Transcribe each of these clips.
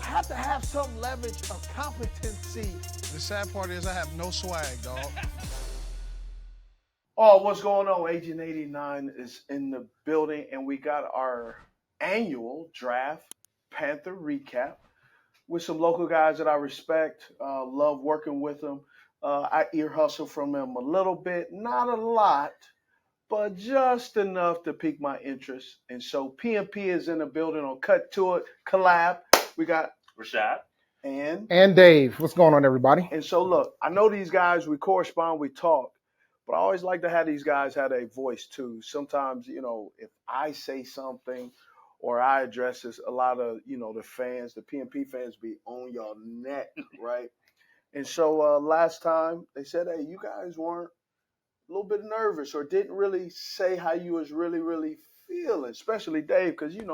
have to have some leverage of competency. The sad part is I have no swag, dog. Oh, what's going on? Agent 89 is in the building, and we got our annual draft Panther recap with some local guys that I respect, love working with them. I ear hustle from them a little bit, not a lot, but just enough to pique my interest. And so PMP is in the building on Cut to It collab. We got Rashad. And Dave. What's going on, everybody? And so, look, I know these guys, we correspond, we talk, but I always like to have these guys have a voice too. Sometimes, if I say something or I address this, a lot of, the fans, the PMP fans be on your neck, right? And so last time they said, hey, you guys weren't a little bit nervous or didn't really say how you was really, really feeling, especially Dave, because, you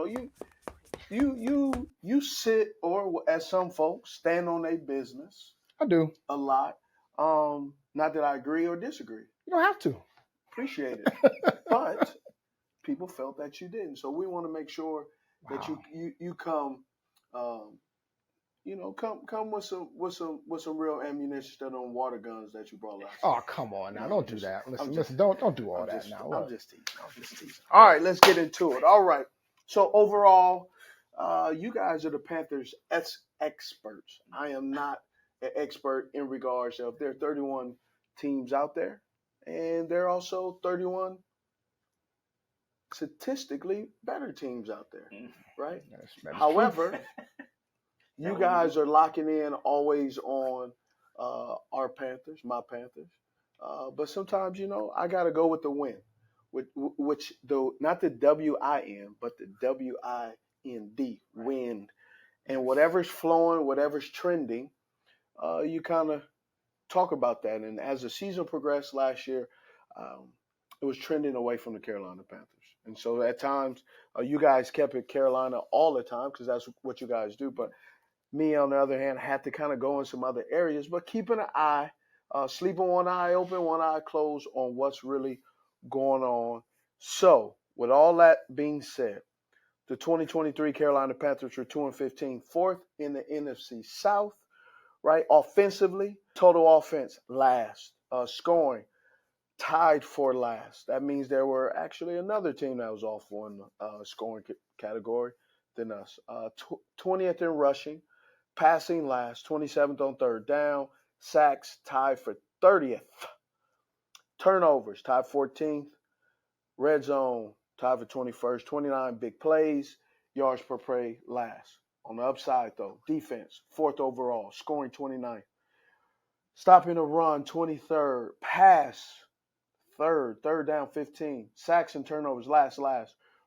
sit, or as some folks, stand on their business. I do. A lot. Not that I agree or disagree. You don't have to. Appreciate it. But people felt that you didn't. So we want to make sure that you come come with some real ammunition instead of water guns that you brought last. Oh, come on now. Don't do that. Listen, don't do all that now. I'm just teasing. All right, let's get into it. All right. So overall, you guys are the Panthers experts. I am not an expert in regards of there are 31 teams out there, and there are also 31 statistically better teams out there, right? However, you guys are locking in always on our Panthers, my Panthers. But sometimes, I got to go with the win, which not the W-I-N, but the W-I-N-D, wind. And whatever's flowing, whatever's trending, you kind of talk about that. And as the season progressed last year, it was trending away from the Carolina Panthers. And so at times, you guys kept it Carolina all the time because that's what you guys do. But me, on the other hand, had to kind of go in some other areas, but keeping an eye, sleeping one eye open, one eye closed on what's really going on. So with all that being said, the 2023 Carolina Panthers were 2-15, fourth in the NFC South. Right, offensively, total offense last, scoring tied for last. That means there were actually another team that was off on scoring category than us. 20th in rushing, passing last, 27th on third down, sacks tied for 30th, turnovers tied 14th, red zone tied for 21st, 29 big plays, yards per play last. On the upside, though, defense, 4th overall, scoring 29th. Stopping the run, 23rd. Pass, 3rd down, 15. Sacks and turnovers, last.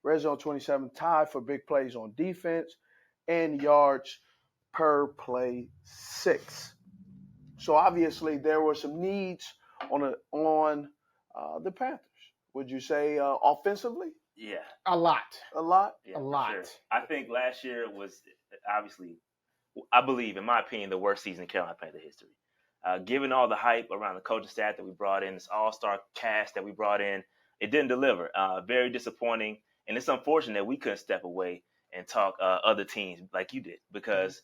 Red zone, 27, tied for big plays on defense. And yards per play, 6. So, obviously, there were some needs on the Panthers. Would you say offensively? Yeah. A lot. Yeah, a lot. Sure. I think last year was obviously, I believe, in my opinion, the worst season in Carolina Panther history. Given all the hype around the coaching staff that we brought in, this all-star cast that we brought in, it didn't deliver. Very disappointing. And it's unfortunate that we couldn't step away and talk other teams like you did because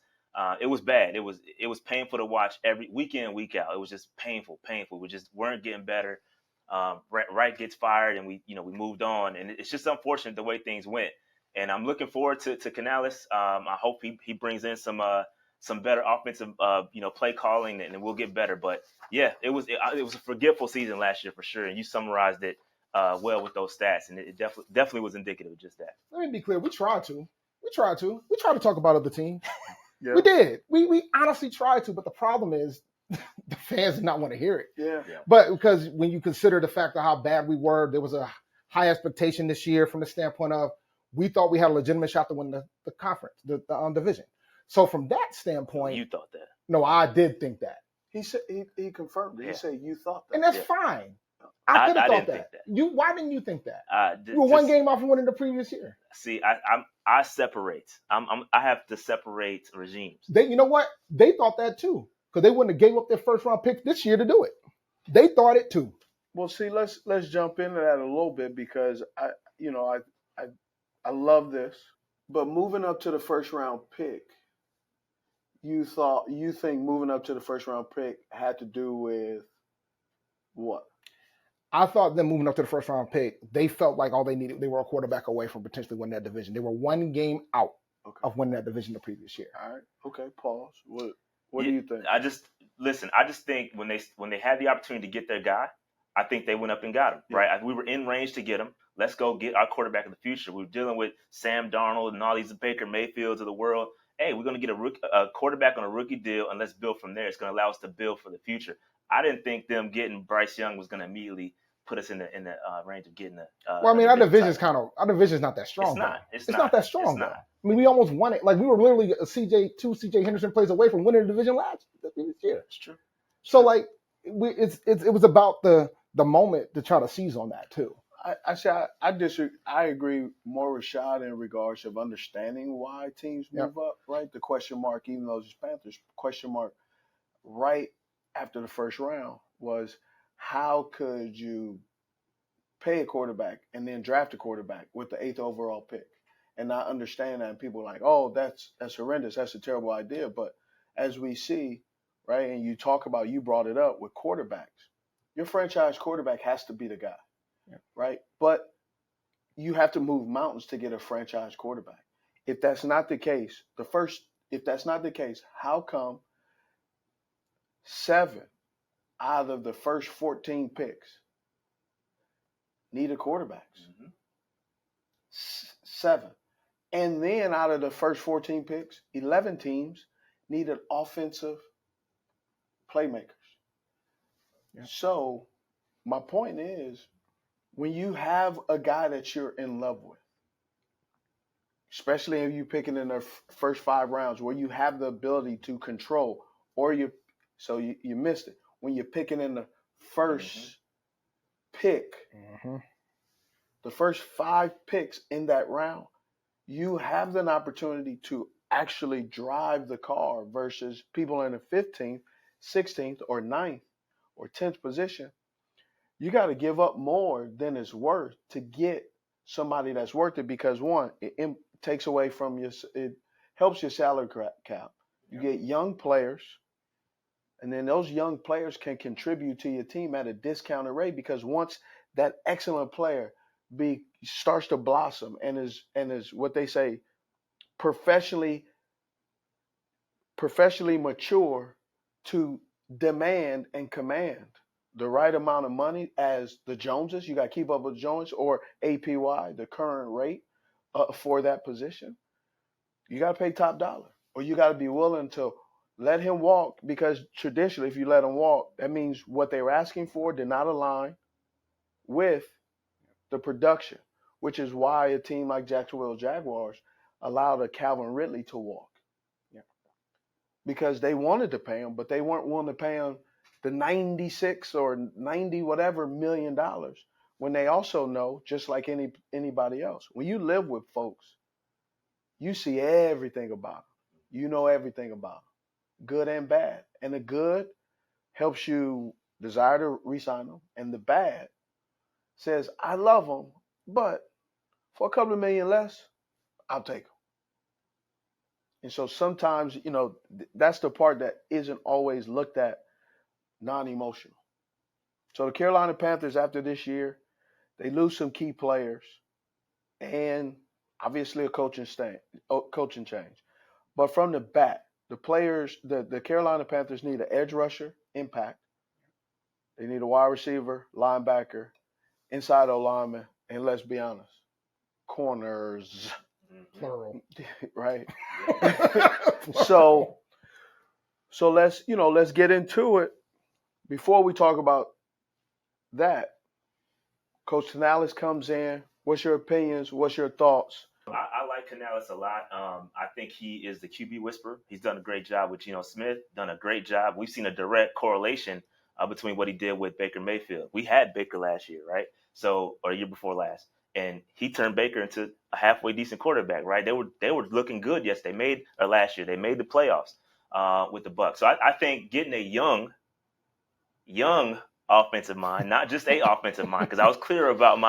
it was bad. It was painful to watch every week in, week out. It was just painful. We just weren't getting better. Wright gets fired, and we moved on, and it's just unfortunate the way things went. And I'm looking forward to Canales. I hope he brings in some better offensive play calling, and we'll get better. But yeah, it was a forgetful season last year for sure, and you summarized it well with those stats, and it definitely was indicative of just that. Let me be clear. We tried to talk about other teams. Yeah. We did. We honestly tried to, but the problem is the fans did not want to hear it. Yeah. But because when you consider the fact of how bad we were, there was a high expectation this year from the standpoint of we thought we had a legitimate shot to win the conference, the division. So from that standpoint, You thought that. No, I did think that. He said he confirmed it. Yeah. He said you thought that. And that's fine. I could have I thought didn't that. think that. Why didn't you think that? You were one game off of winning the previous year. See, I separate. I have to separate regimes. You know what? They thought that too. Because they wouldn't have gave up their first round pick this year to do it. They thought it too. Well, see, let's jump into that a little bit because I love this, but moving up to the first round pick, you think moving up to the first round pick had to do with what? I thought them moving up to the first round pick, they felt like all they needed, they were a quarterback away from potentially winning that division. They were one game out of winning that division the previous year. All right. Okay. Pause. What do you think? I just think when they had the opportunity to get their guy, I think they went up and got him. Yeah. Right. We were in range to get him. Let's go get our quarterback of the future. We were dealing with Sam Darnold and all these Baker Mayfields of the world. Hey, we're going to get a quarterback on a rookie deal, and let's build from there. It's going to allow us to build for the future. I didn't think them getting Bryce Young was going to immediately put us in the range of getting the. Well, I mean, our division's not that strong. It's not that strong. It's not. I mean, we almost won it. Like we were literally two CJ Henderson plays away from winning the division last year. It's true. So like, it was about the moment to try to seize on that too. I disagree. I agree more with Rashad in regards of understanding why teams move up. Right, the question mark, even though it's Panthers, question mark right after the first round was, how could you pay a quarterback and then draft a quarterback with the 8th overall pick and not understand that? And people are like, oh, that's horrendous. That's a terrible idea. But as we see, right, and you brought it up with quarterbacks, your franchise quarterback has to be the guy, right? But you have to move mountains to get a franchise quarterback. If that's not the case, how come 7 out of the first 14 picks needed quarterbacks? Mm-hmm. 7. And then out of the first 14 picks, 11 teams needed offensive playmakers. Yeah. So my point is, when you have a guy that you're in love with, especially if you picking in the first 5 rounds where you have the ability to control, or you missed it. When you're picking in the first pick, the first 5 picks in that round, you have an opportunity to actually drive the car versus people in the 15th, 16th, or 9th, or 10th position. You got to give up more than it's worth to get somebody that's worth it, because one, it takes away from it helps your salary cap. You get young players. And then those young players can contribute to your team at a discounted rate, because once that excellent player starts to blossom and is what they say professionally mature to demand and command the right amount of money as the Joneses, you got to keep up with Jones, or APY, the current rate for that position. You got to pay top dollar, or you got to be willing to let him walk, because traditionally, if you let him walk, that means what they were asking for did not align with the production, which is why a team like Jacksonville Jaguars allowed a Calvin Ridley to walk. Yeah. Because they wanted to pay him, but they weren't willing to pay him the 96 or 90 whatever $1 million, when they also know, just like anybody else, when you live with folks, you see everything about them. You know everything about them. Good and bad. And the good helps you desire to re-sign them. And the bad says, I love them, but for a couple of million less, I'll take them. And so sometimes, that's the part that isn't always looked at non-emotional. So the Carolina Panthers, after this year, they lose some key players and obviously a coaching change. But from the bat, the players, the Carolina Panthers need an edge rusher, impact. They need a wide receiver, linebacker, inside O-lineman, and let's be honest, corners. Plural. Right? So let's get into it. Before we talk about that, Coach Canales comes in. What's your opinions? What's your thoughts? I like Canales a lot. I think he is the QB whisperer. He's done a great job with Geno Smith, done a great job. We've seen a direct correlation between what he did with Baker Mayfield. We had Baker last year, right? Or year before last. And he turned Baker into a halfway decent quarterback, right? They were looking good last year. They made the playoffs with the Bucs. So I think getting a young offensive mind, not just a offensive mind, because I was clear about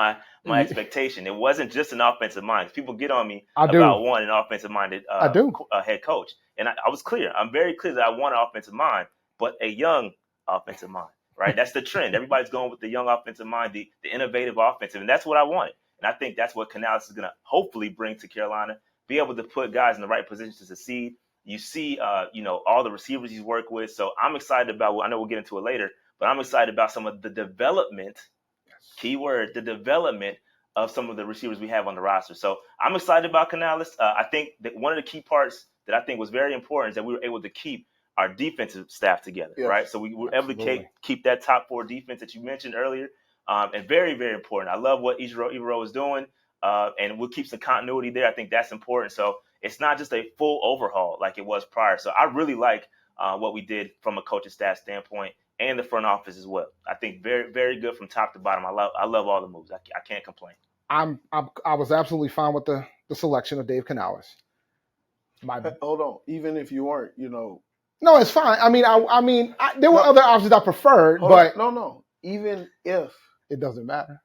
my expectation. It wasn't just an offensive mind. People get on me I do. about wanting an offensive-minded head coach. And I was clear. I'm very clear that I want an offensive mind, but a young offensive mind, right? That's the trend. Everybody's going with the young offensive mind, the innovative offensive, and that's what I wanted. And I think that's what Canales is going to hopefully bring to Carolina, be able to put guys in the right positions to succeed. You see, all the receivers he's worked with. So I'm excited about, I know we'll get into it later, but I'm excited about some of the development, keyword, the development of some of the receivers we have on the roster. So I'm excited about Canales. I think that one of the key parts that I think was very important is that we were able to keep our defensive staff together, right? So we were able to keep that top 4 defense that you mentioned earlier, and very, very important. I love what Ejiro is doing, and we'll keep some continuity there. I think that's important. So it's not just a full overhaul like it was prior. So I really like what we did from a coaching staff standpoint and the front office as well. I think very, very good from top to bottom. I love all the moves. I can't complain. I was absolutely fine with the selection of Dave Canales. Hold on. Even if you weren't, No, it's fine. I mean, there were other options I preferred, but no. Even if it doesn't matter.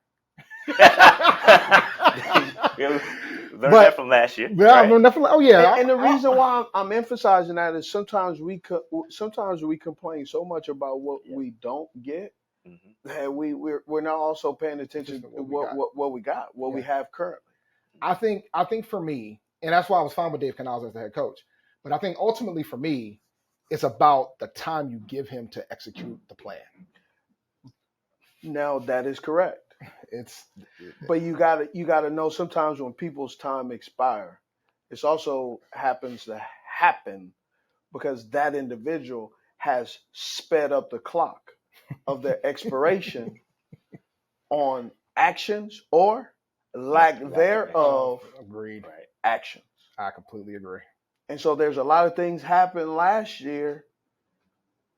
Learned that from last year. Yeah, right? I learned that from. Oh yeah. And the reason why I'm emphasizing that is sometimes we complain so much about what we don't get that we're not also paying attention to what we have currently. I think for me, and that's why I was fine with Dave Canales as the head coach. But I think ultimately for me, it's about the time you give him to execute the plan. Now that is correct. But you gotta know sometimes when people's time expire, it also happens to happen because that individual has sped up the clock of their expiration on actions or lack thereof. Agreed. Actions. I completely agree. And so there's a lot of things happened last year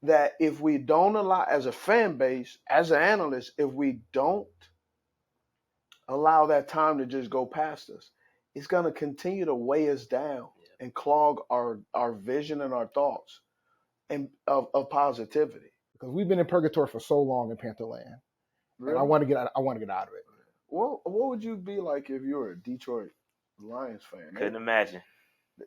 that if we don't allow, as a fan base, as an analyst, if we don't allow that time to just go past us, it's going to continue to weigh us down and clog our vision and our thoughts and of positivity. Because we've been in purgatory for so long in Pantherland. Really? And I want to get out of it. Well, what would you be like if you were a Detroit Lions fan? Couldn't imagine.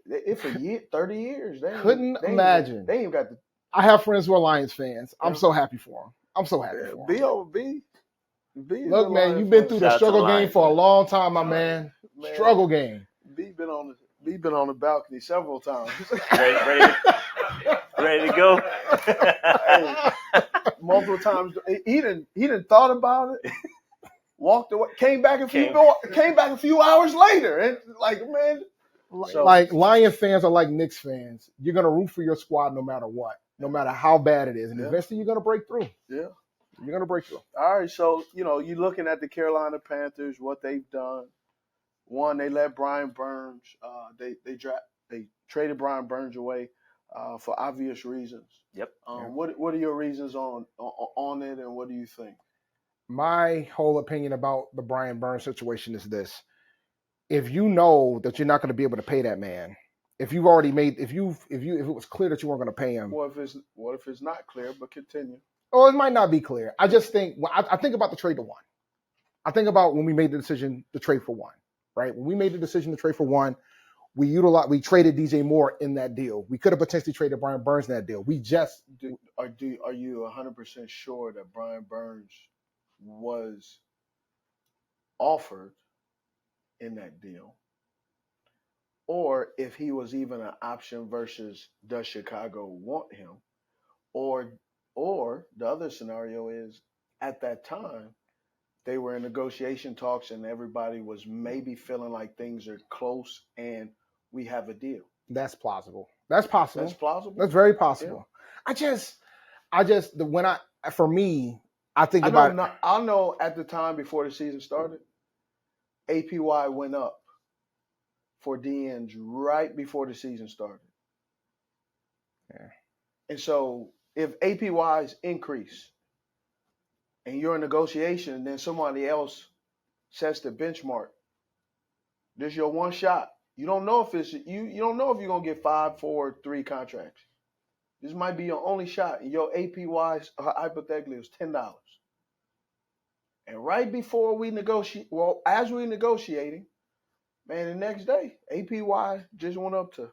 If a year, 30 years. Couldn't imagine. They ain't got the. I have friends who are Lions fans. I'm so happy for them. I'm so happy for them. B.O.B. Look, man, you've been through the struggle game for a long time, my man. Struggle game. B been on the balcony several times. ready to go. Multiple times. He didn't thought about it. Walked away. Came back a few hours later, and man. So, like Lions fans are like Knicks fans. You're gonna root for your squad no matter what, no matter how bad it is, and eventually you're gonna break through. Yeah, you're gonna break through. All right, so you're looking at the Carolina Panthers, what they've done. One, they let Brian Burns. They traded Brian Burns away for obvious reasons. Yep. What are your reasons on it, and what do you think? My whole opinion about the Brian Burns situation is this. If you know that you're not going to be able to pay that man, if it was clear that you weren't going to pay him. What if it's not clear, but continue? Oh, it might not be clear. I just think, I think about the trade to one. I think about when we made the decision to trade for one, right? When we made the decision to trade for one, we traded DJ Moore in that deal. We could have potentially traded Brian Burns in that deal. Are you 100% sure that Brian Burns was offered in that deal, or if he was even an option versus does Chicago want him, or the other scenario is at that time they were in negotiation talks and everybody was maybe feeling like things are close and we have a deal. That's plausible. That's possible. That's plausible. That's very possible. Yeah. I know at the time before the season started, APY went up for DNs right before the season started. Yeah. And so if APYs increase and you're in negotiation and then somebody else sets the benchmark, this is your one shot. You don't know if you don't know if you're gonna get 5, 4, 3 contracts. This might be your only shot. And your APY hypothetically is $10. And right before we negotiate, well, as we negotiating, man, the next day, APY just went up to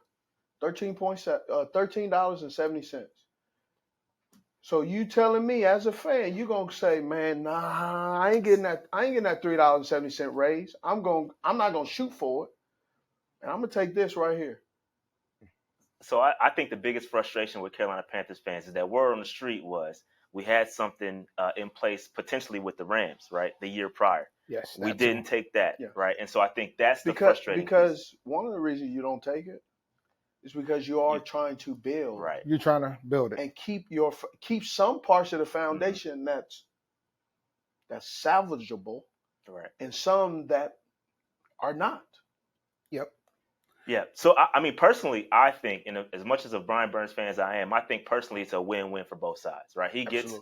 $13.70. So you telling me as a fan, you gonna say, man, nah, I ain't getting that $3.70 raise. I'm not gonna shoot for it. And I'm gonna take this right here. So I think the biggest frustration with Carolina Panthers fans is that word on the street was we had something in place potentially with the Rams, right, the year prior. Yes, we didn't take that, Yeah. right? And so I think that's the frustrating because piece. One of the reasons you don't take it is because you are trying to build, right? You're trying to build it and keep some parts of the foundation that's salvageable, right? And some that are not. Yep. Yeah. So I mean, personally, I think, and as much as a Brian Burns fan as I am, I think personally it's a win-win for both sides, right? He gets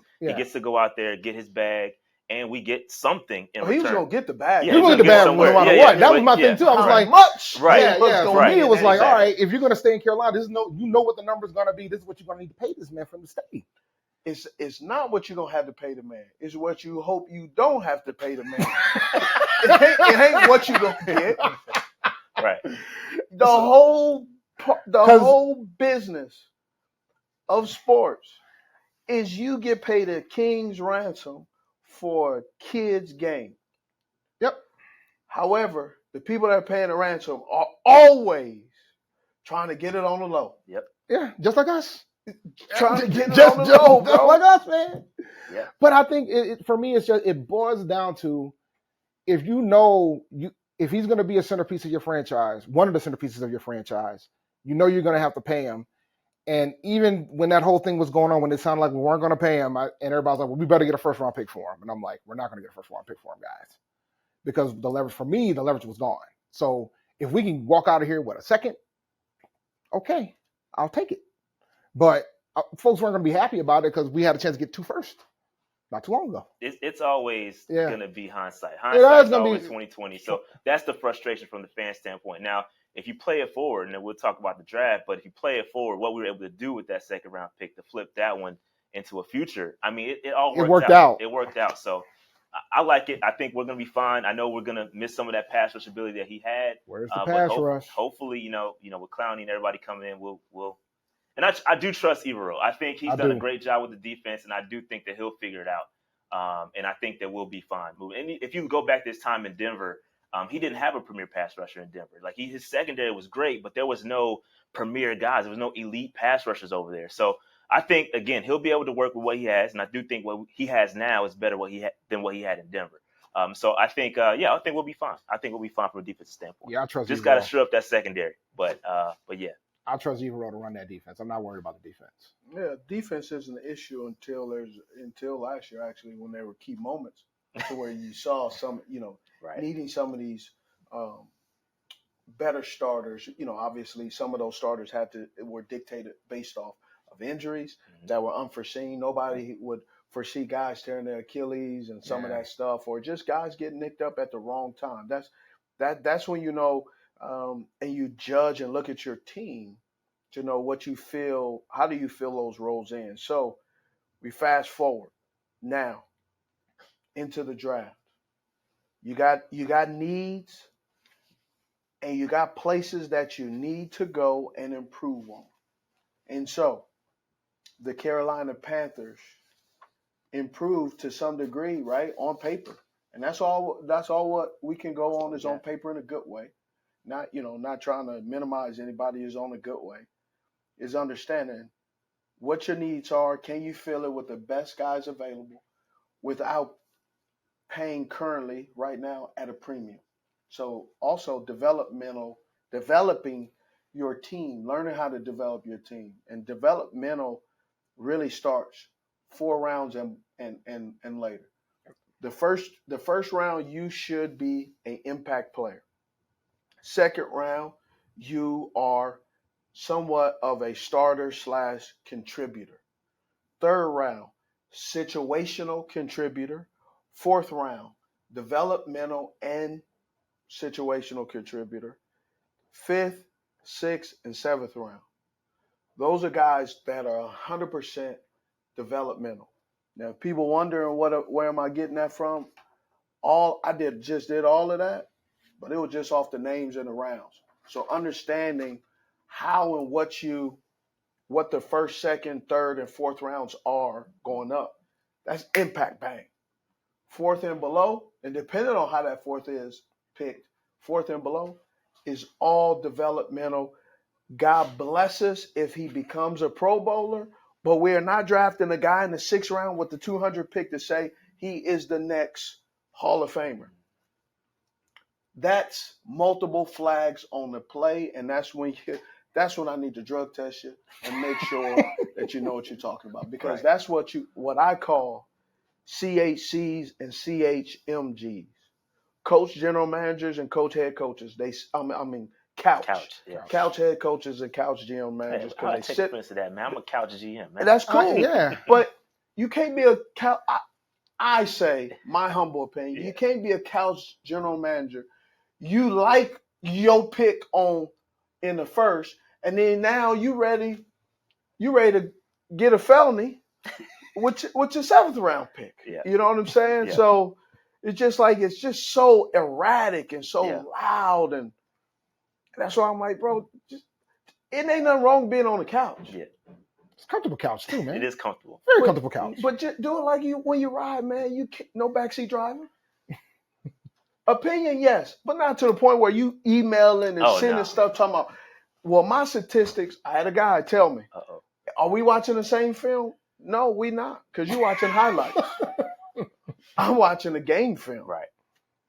to go out there, get his bag, and we get something in return. He was gonna get the bag. He was gonna get the bag no matter what. That was my thing too. I was like, much. Right. Yeah. For me, it was like, all right, if you're gonna stay in Carolina, you know what the number's gonna be. This is what you're gonna need to pay this man from the state. It's not what you're gonna have to pay the man. It's what you hope you don't have to pay the man. it ain't what you gonna get. Right. The whole business of sports is you get paid a king's ransom for a kid's game. Yep. However, the people that are paying the ransom are always trying to get it on the low. Yep. Yeah, just like us. Trying to get it on the low, bro. Just like us, man. Yeah. But I think for me, it boils down to if he's going to be a centerpiece of your franchise, one of the centerpieces of your franchise, you're going to have to pay him. And even when that whole thing was going on, when it sounded like we weren't going to pay him, and everybody's like, well, we better get a first-round pick for him. And I'm like, we're not going to get a first-round pick for him, guys. Because the leverage was gone. So if we can walk out of here with a second, okay, I'll take it. But folks weren't going to be happy about it because we had a chance to get 2 first. Not too long ago. It's always going to be hindsight. Hindsight's always 2020. So that's the frustration from the fan standpoint. Now, if you play it forward, and then we'll talk about the draft, but if you play it forward, what we were able to do with that second round pick to flip that one into a future, I mean, it all worked out. It worked out. So I like it. I think we're going to be fine. I know we're going to miss some of that pass rush ability that he had. Where's the pass rush? Hopefully, with Clowney and everybody coming in, we'll. And I do trust Evero. I think he's done a great job with the defense, and I do think that he'll figure it out. And I think that we'll be fine. And if you go back this time in Denver, he didn't have a premier pass rusher in Denver. Like his secondary was great, but there was no premier guys. There was no elite pass rushers over there. So I think, again, he'll be able to work with what he has, and I do think what he has now is better than what he had in Denver. So I think, I think we'll be fine. I think we'll be fine from a defensive standpoint. Yeah, I trust. Just got to shore up that secondary. But yeah. I trust Evero to run that defense. I'm not worried about the defense. Yeah, defense isn't an issue until last year, actually, when there were key moments to where you saw some, needing some of these better starters. Obviously some of those starters were dictated based off of injuries that were unforeseen. Nobody would foresee guys tearing their Achilles and some of that stuff, or just guys getting nicked up at the wrong time. That's when and you judge and look at your team to know what you feel. How do you fill those roles in? So we fast forward now into the draft. You got needs, and you got places that you need to go and improve on. And so the Carolina Panthers improved to some degree, right, on paper. And that's all what we can go on is on paper in a good way. Not trying to minimize anybody who's on a good way, is understanding what your needs are. Can you fill it with the best guys available without paying currently right now at a premium? So also developing your team, learning how to develop your team. And developmental really starts 4 rounds and later. The first round, you should be an impact player. Second round, you are somewhat of a starter/contributor. Third round, situational contributor. Fourth round, developmental and situational contributor. Fifth, sixth, and seventh round. Those are guys that are 100% developmental. Now, if people wondering where am I getting that from? just did all of that, but it was just off the names and the rounds. So understanding how and what the first, second, third, and fourth rounds are going up, that's impact bang. Fourth and below, and depending on how that fourth is picked, fourth and below is all developmental. God bless us if he becomes a Pro Bowler, but we are not drafting a guy in the 6th round with the 200 pick to say he is the next Hall of Famer. That's multiple flags on the play, and that's when I need to drug test you and make sure that you know what you're talking about, because that's what I call CHCs and CHMGs, coach general managers and coach head coaches. Couch head coaches and couch general managers. Hey, I take offense to that, man. I'm a couch GM, man. That's cool. Yeah, but you can't be a couch. I say, my humble opinion, you can't be a couch general manager. You like your pick in the first, and then now you ready to get a felony with your 7th round pick. Yeah. You know what I'm saying? Yeah. So it's just so erratic and so loud, and that's why I'm like, bro, it ain't nothing wrong being on the couch. Yeah. It's a comfortable couch too, man. It is comfortable. Very comfortable couch. But just do it like when you ride, man. You no backseat opinion, yes, but not to the point where you emailing and sending stuff talking about, well, my statistics, I had a guy tell me, are we watching the same film? No, we not, because you watching highlights. I'm watching the game film. Right.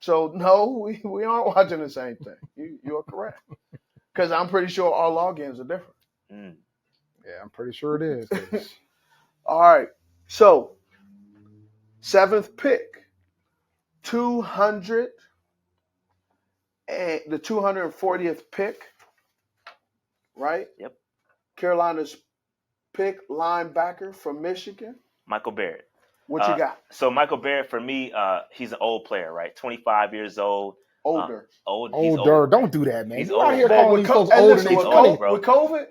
So, no, we aren't watching the same thing. You are correct. Because I'm pretty sure our logins are different. Mm. Yeah, I'm pretty sure it is. All right. So, 7th pick, 200, and the 240th pick, right? Yep. Carolina's pick, linebacker from Michigan. Michael Barrett. What you got? So Michael Barrett, for me, he's an old player, right? 25 years old. Older. Older. Don't do that, man. He's You're out here calling these folks older than with COVID?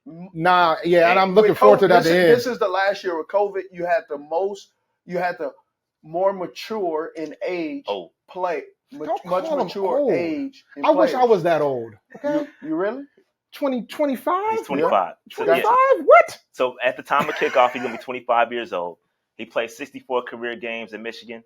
Nah, yeah, and I'm looking forward to that. This is the last year with COVID. You had the more mature in age play. Much mature age. I wish I was that old. Okay. You really? 25? He's 25. 25? What? So at the time of kickoff, he's going to be 25 years old. He played 64 career games in Michigan.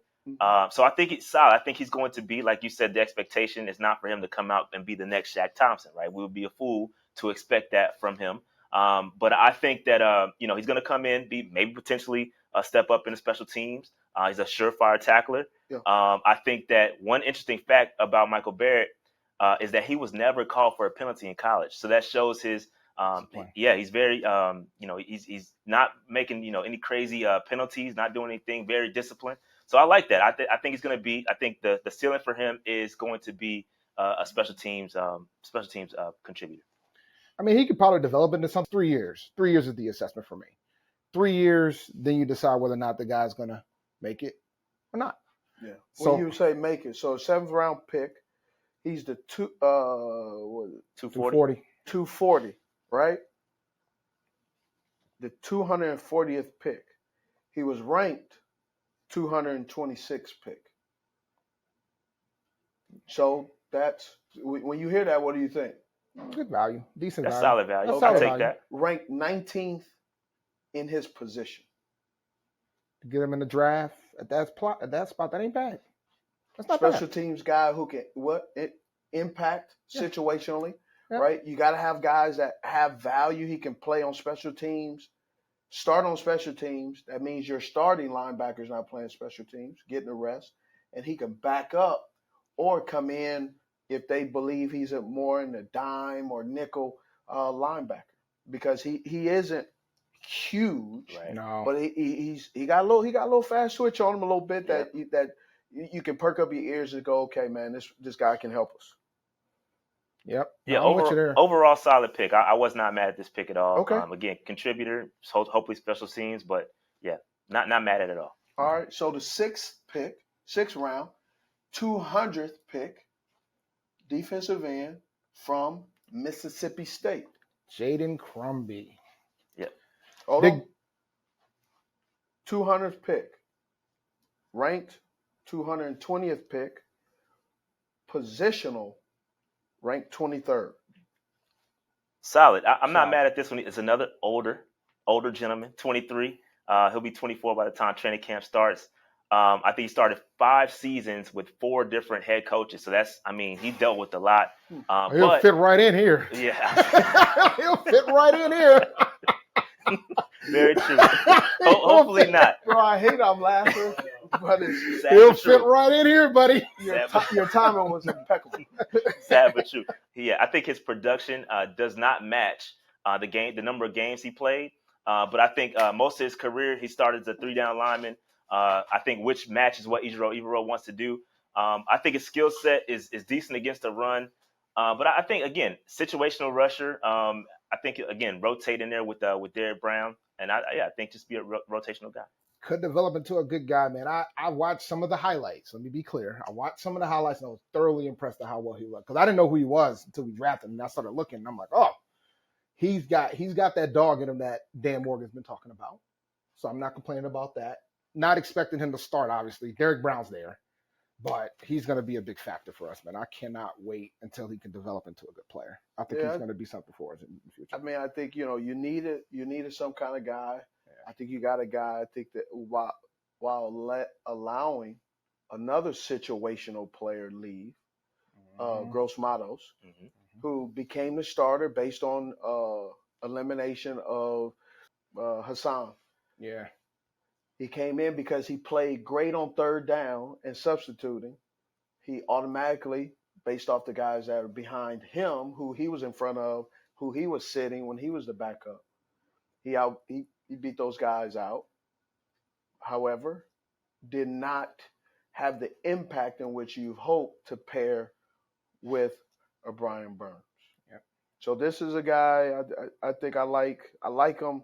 So I think it's solid. I think he's going to be, like you said, the expectation is not for him to come out and be the next Shaq Thompson, right? We would be a fool to expect that from him. But I think that, he's going to come in, be maybe potentially a step up in the special teams. He's a surefire tackler. Yeah. I think that one interesting fact about Michael Barrett is that he was never called for a penalty in college. So that shows his, he's very, he's not making, any crazy penalties, not doing anything, very disciplined. So I like that. I think he's going to be, I think the ceiling for him is going to be a special teams contributor. I mean, he could probably develop into some 3 years. 3 years is the assessment for me. 3 years, then you decide whether or not the guy's going to make it or not. Yeah. So when you say make it, so 7th round pick, he's the 240. 240, right? The 240th pick. He was ranked 226th pick. So that's, when you hear that, what do you think? Good value. Decent That's value. Solid value. That's I'll solid take value. that. Ranked 19th in his position. To get him in the draft at that spot, that ain't bad. That's not Special bad. teams guy who can impact situationally, right? You got to have guys that have value. He can play on special teams, start on special teams. That means your starting linebacker's not playing special teams, getting a rest, and he can back up or come in if they believe he's more in the dime or nickel linebacker, because he isn't huge, right. No. But he got a little fast switch on him a little bit that you can perk up your ears and go, okay, man, this guy can help us. Yep. Yeah. Overall solid pick. I was not mad at this pick at all. Okay. Again, contributor, hopefully special teams, but yeah, not mad at it at all. All right. So the 6th round, 200th pick, defensive end from Mississippi State. Jaden Crumedy. Yep. Hold on. 200th pick. Ranked 220th pick, positional, ranked 23rd. Solid. I'm not mad at this one. It's another older gentleman, 23. He'll be 24 by the time training camp starts. I think he started 5 seasons with 4 different head coaches. So he dealt with a lot. He'll fit right in here. Yeah. He'll fit right in here. Very true. Hopefully not. Bro, I hate I'm laughing, but he'll fit right in here, buddy. Your timing was impeccable. Sad but true. Yeah, I think his production does not match the number of games he played. But I think most of his career he started as a 3-down lineman. I think which matches what Evero wants to do. I think his skill set is decent against the run. But I think again, situational rusher. I think again rotate in there with Derrick Brown, and I think just be a rotational guy. Could develop into a good guy, man. I watched some of the highlights. Let me be clear. I watched some of the highlights and I was thoroughly impressed at how well he looked. Because I didn't know who he was until we drafted him. And I started looking and I'm like, oh, he's got that dog in him that Dan Morgan's been talking about. So I'm not complaining about that. Not expecting him to start, obviously. Derrick Brown's there. But he's going to be a big factor for us, man. I cannot wait until he can develop into a good player. I think he's going to be something for us in the future. I mean, I think, you needed some kind of guy. I think you got a guy, I think that while allowing another situational player leave, Gross Matos, who became the starter based on elimination of Hassan. Yeah. He came in because he played great on 3rd down and substituting. He automatically, based off the guys that are behind him, who he was in front of, who he was sitting when he was the backup, he beat those guys out. However, did not have the impact in which you hope to pair with a Brian Burns. Yep. So this is a guy I think I like him.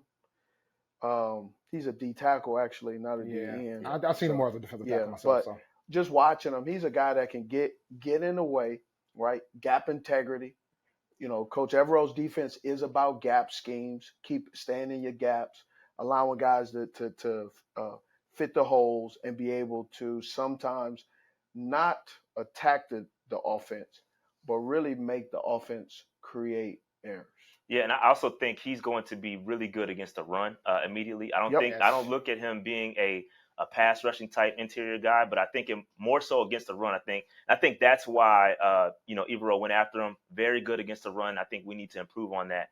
He's a D tackle actually, not a D end. I've seen him more as a defensive tackle myself. But just watching him, he's a guy that can get in the way, right? Gap integrity. Coach Evero's defense is about gap schemes. Keep staying in your gaps, allowing guys to fit the holes and be able to sometimes not attack the offense, but really make the offense create errors. Yeah, and I also think he's going to be really good against the run immediately. I don't look at him being a pass rushing type interior guy, but I think him more so against the run. I think that's why Evero went after him. Very good against the run. I think we need to improve on that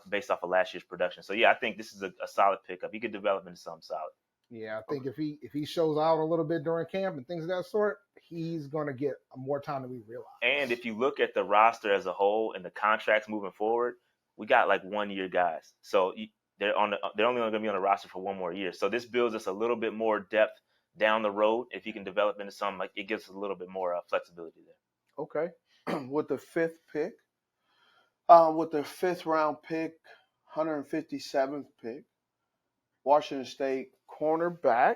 based off of last year's production. So yeah, I think this is a solid pickup. He could develop into something solid. Yeah, I think if he shows out a little bit during camp and things of that sort, he's going to get more time than we realize. And if you look at the roster as a whole and the contracts moving forward, we got like 1-year guys. So they're only going to be on the roster for 1 more year. So this builds us a little bit more depth down the road. If he can develop into something, like it gives us a little bit more flexibility there. Okay. With the 5th pick, with the 5th round pick, 157th pick, Washington State cornerback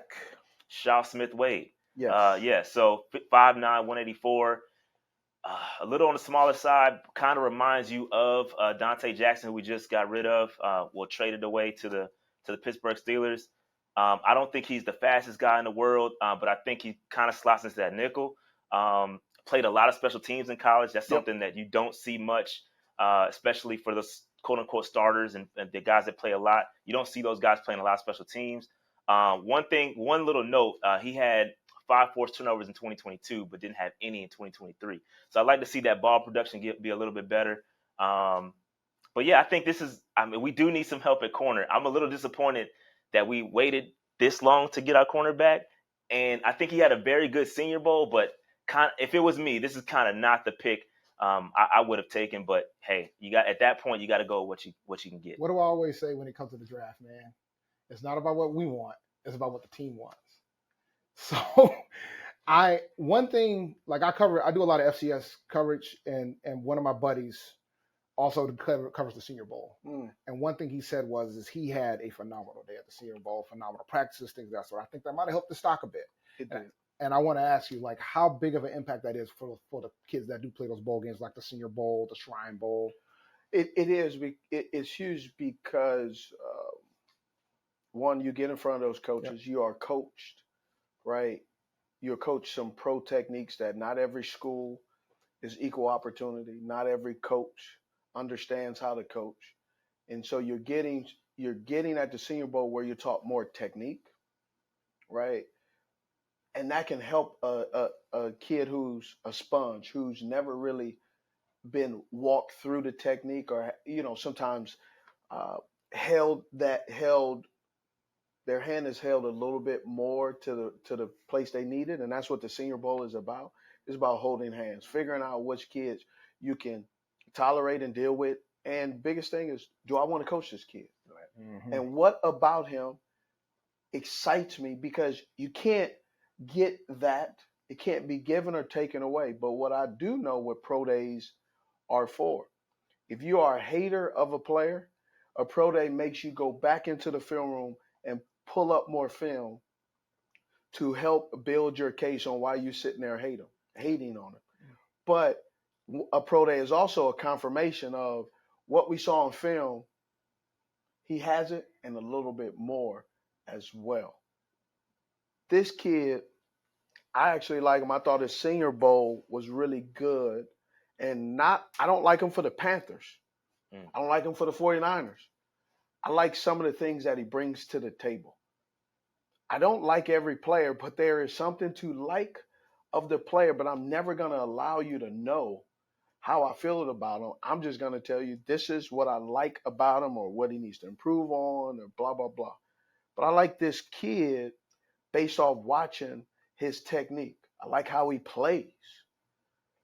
Chau Smith-Wade. Yes. So 5'9", 184. A little on the smaller side, kind of reminds you of Dante Jackson, who we just got rid of. Traded away to the Pittsburgh Steelers. I don't think he's the fastest guy in the world, but I think he kind of slots into that nickel. Played a lot of special teams in college. That's something that you don't see much, especially for the quote-unquote starters and the guys that play a lot. You don't see those guys playing a lot of special teams. One little note, he had 5 forced turnovers in 2022, but didn't have any in 2023. So I'd like to see that ball production be a little bit better. But yeah, I think we do need some help at corner. I'm a little disappointed that we waited this long to get our cornerback. And I think he had a very good Senior Bowl, but if it was me, this is kind of not the pick I would have taken. But hey, at that point, you got to go what you can get. What do I always say when it comes to the draft, man? It's not about what we want. It's about what the team wants. So one thing, like I do a lot of FCS coverage, and one of my buddies also covers the Senior Bowl. And one thing he said was he had a phenomenal day at the Senior Bowl, phenomenal practices, things of that sort. I think that might have helped the stock a bit. It did. And I want to ask you, like, how big of an impact that is for the kids that do play those bowl games, like the Senior Bowl, the Shrine Bowl. It is. It's huge because one, you get in front of those coaches, you are coached, right? you'll coach some pro techniques that not every school is equal opportunity. Not every coach understands how to coach. And so you're getting at the Senior Bowl where you're taught more technique, right? And that can help a kid who's a sponge, who's never really been walked through the technique, or sometimes held their hand is held a little bit more to the place they need it, and that's what the Senior Bowl is about. It's about holding hands, figuring out which kids you can tolerate and deal with, and biggest thing is, do I want to coach this kid? Right. Mm-hmm. And what about him excites me? Because you can't get that. It can't be given or taken away. But what I do know what pro days are for. If you are a hater of a player, a pro day makes you go back into the film room and pull up more film to help build your case on why you're sitting there hating on it. But a pro day is also a confirmation of what we saw on film. He has it and a little bit more as well. This kid, I actually like him. I thought his Senior Bowl was really good. And I don't like him for the Panthers. I don't like him for the 49ers. I like some of the things that he brings to the table. I don't like every player, but there is something to like of the player, but I'm never going to allow you to know how I feel about him. I'm just going to tell you this is what I like about him, or what he needs to improve on, or blah, blah, blah. But I like this kid based off watching his technique. I like how he plays.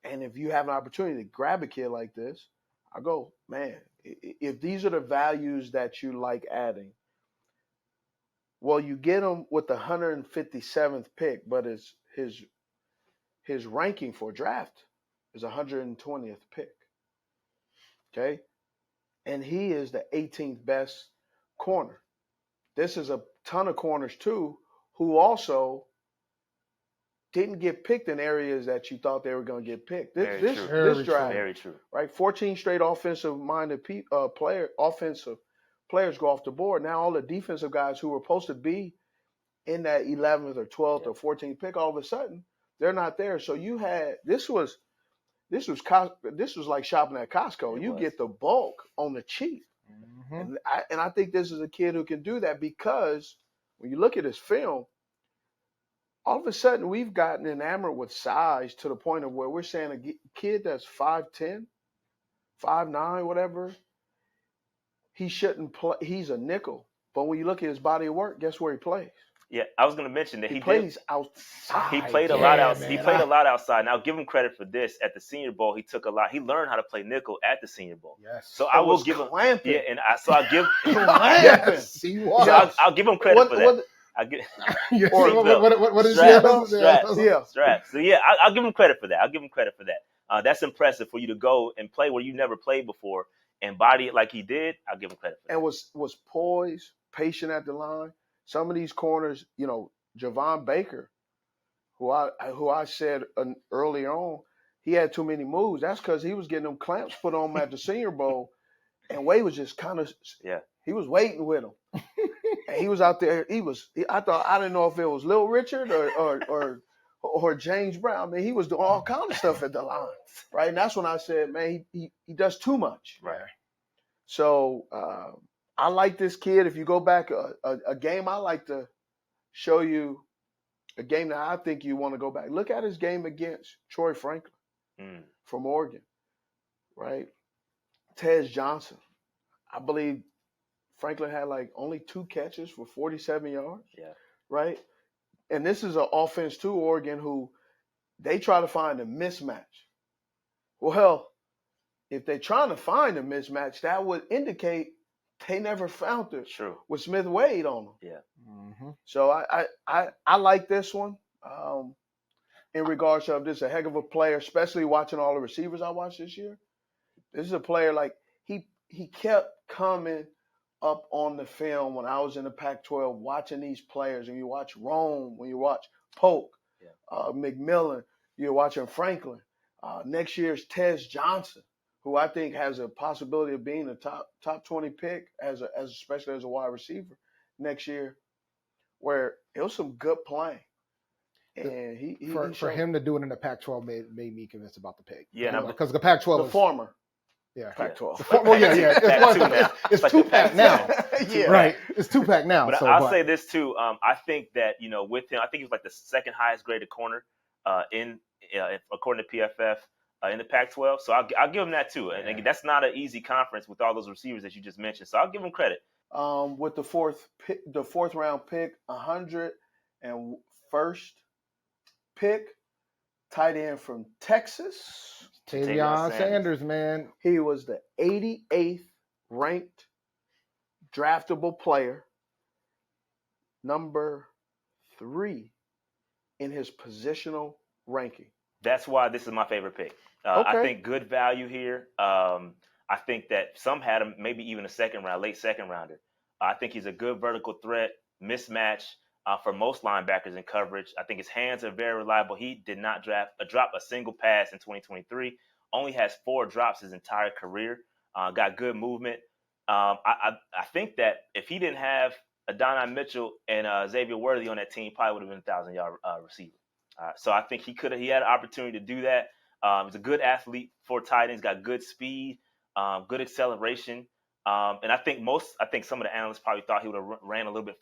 And if you have an opportunity to grab a kid like this, I go, man, if these are the values that you like adding, well, you get him with the 157th pick, but his ranking for draft is 120th pick. Okay? And he is the 18th best corner. This is a ton of corners, too, who also didn't get picked in areas that you thought they were going to get picked. This draft, very true, right? 14 straight offensive-minded offensive players go off the board. Now all the defensive guys who were supposed to be in that 11th or 12th or 14th pick, all of a sudden they're not there. So you had this was like shopping at Costco. You get the bulk on the cheap, and I think this is a kid who can do that, because when you look at his film, all of a sudden we've gotten enamored with size to the point of where we're saying a kid that's 5'10", 5'9", whatever, he shouldn't play. He's a nickel. But when you look at his body of work, guess where he plays? Yeah, I was going to mention that he plays outside. He played a lot outside. He played a lot outside. Now, give him credit for this. At the Senior Bowl, he took a lot. He learned how to play nickel at the Senior Bowl. Yes. So I will give him. Clamping. Yeah, and I'll give. Yes, he was. So I'll give him credit for that. What is straps? So yeah, I'll give him credit for that. That's impressive for you to go and play where you never played before and body it like he did. I'll give him credit for that. And was poised, patient at the line. Some of these corners, Javon Baker, who I said early on, he had too many moves. That's because he was getting them clamps put on him at the Senior Bowl, and Wade was just kind of he was waiting with him. And he was out there. I didn't know if it was Lil Richard or James Brown. I mean, he was doing all kinds of stuff at the line, right? And that's when I said, man, he does too much. Right. So I like this kid. If you go back a game, I like to show you a game that I think you want to go back. Look at his game against Troy Franklin from Oregon, right? Tez Johnson. I believe Franklin had like only 2 catches for 47 yards. Yeah. Right? And this is an offense too, Oregon, who they try to find a mismatch. Well, if they're trying to find a mismatch, that would indicate they never found it. True. With Smith Wade on them. Yeah. Mm-hmm. So I like this one. In regards to this, a heck of a player, especially watching all the receivers I watched this year. This is a player like he kept coming up on the film when I was in the Pac-12 watching these players. And you watch Rome, when you watch Polk, McMillan, you're watching Franklin. Next year's Tez Johnson, who I think has a possibility of being a top 20 pick especially as a wide receiver next year, where it was some good playing. And for him to do it in the Pac-12 made me convinced about the pick. Yeah, because the Pac-12 the former. Yeah, Pac-12. Well, yeah. It's like 2-pack now. Yeah. Right. It's 2-pack now. But So, I'll say this too. I think that with him, I think he was like the second highest graded corner according to PFF in the Pac-12. So I'll give him that too. And again, that's not an easy conference with all those receivers that you just mentioned. So I'll give him credit. With the fourth round pick, 101st pick, tight end from Texas, Trevon Sanders, man. He was the 88th ranked draftable player, number 3 in his positional ranking. That's why this is my favorite pick. Okay. I think good value here. I think that some had him maybe even late second rounder. I think he's a good vertical threat, mismatch for most linebackers in coverage. I think his hands are very reliable. He did not drop a single pass in 2023. Only has 4 drops his entire career. Got good movement. I think that if he didn't have Adonai Mitchell and Xavier Worthy on that team, probably would have been a 1,000-yard receiver. So I think he had an opportunity to do that. He's a good athlete for tight ends. Got good speed, good acceleration. And I think some of the analysts probably thought he would have ran a little bit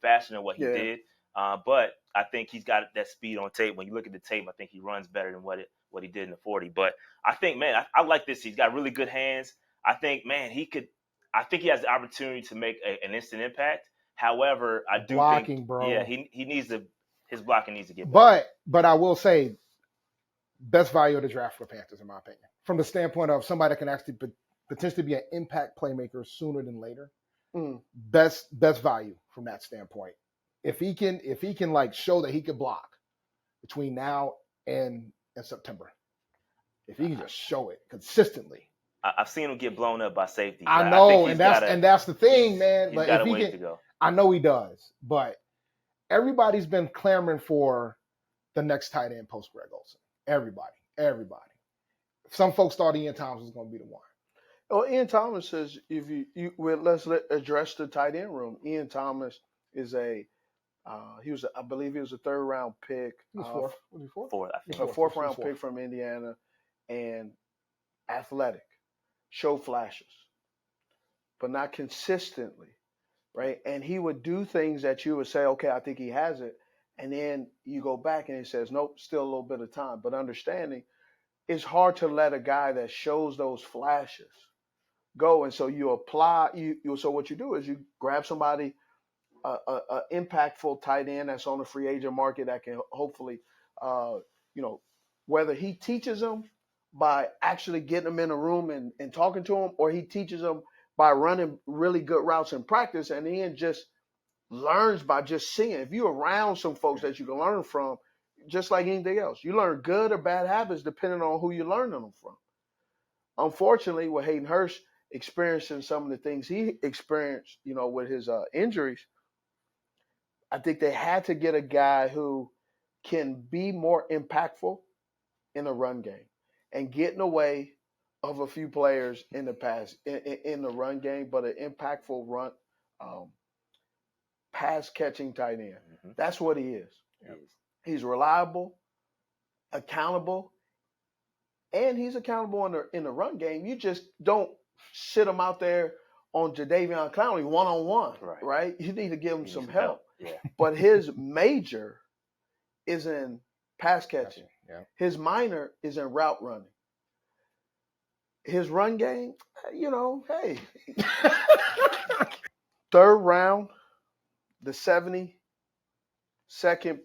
faster than what he did. But I think he's got that speed on tape. When you look at the tape, I think he runs better than what he did in the 40. But I think, man, I like this. He's got really good hands. I think, man, he has the opportunity to make an instant impact. However, I do blocking, think, bro. Yeah, his blocking needs to get better. But I will say, best value of the draft for the Panthers, in my opinion, from the standpoint of somebody that can actually potentially be an impact playmaker sooner than later. Best value from that standpoint. If he can like show that he can block between now and September, if he can just show it consistently. I've seen him get blown up by safety. I know, and that's the thing, man. But if he can, I know he does, but everybody's been clamoring for the next tight end post Greg Olsen. Everybody. Some folks thought Ian Thomas was going to be the one. Well, Ian Thomas says let's address the tight end room. Ian Thomas is I believe he was a 3rd round pick. He was fourth. Was he fourth? Fourth, I think. A 4th round pick from Indiana, and athletic, show flashes, but not consistently, right? And he would do things that you would say, okay, I think he has it. And then you go back and he says, nope, still a little bit of time. But understanding, it's hard to let a guy that shows those flashes go. And so you apply, so what you do is you grab somebody, a impactful tight end that's on the free agent market that can hopefully, whether he teaches them by actually getting them in a room and talking to them, or he teaches them by running really good routes in practice, and then just learns by just seeing. If you're around some folks that you can learn from, just like anything else, you learn good or bad habits depending on who you're learning them from. Unfortunately, with Hayden Hurst experiencing some of the things he experienced, with his injuries, I think they had to get a guy who can be more impactful in a run game and get in the way of a few players in the past in the run game, but an impactful run pass catching tight end. Mm-hmm. That's what he is. Yep. He's reliable, accountable, and he's accountable in the run game. You just don't sit him out there on Jadeveon Clowney one-on-one, right? You need to give him some help. Yeah. But his major is in pass catching. Yeah. His minor is in route running. His run game, hey. 3rd round, the 72nd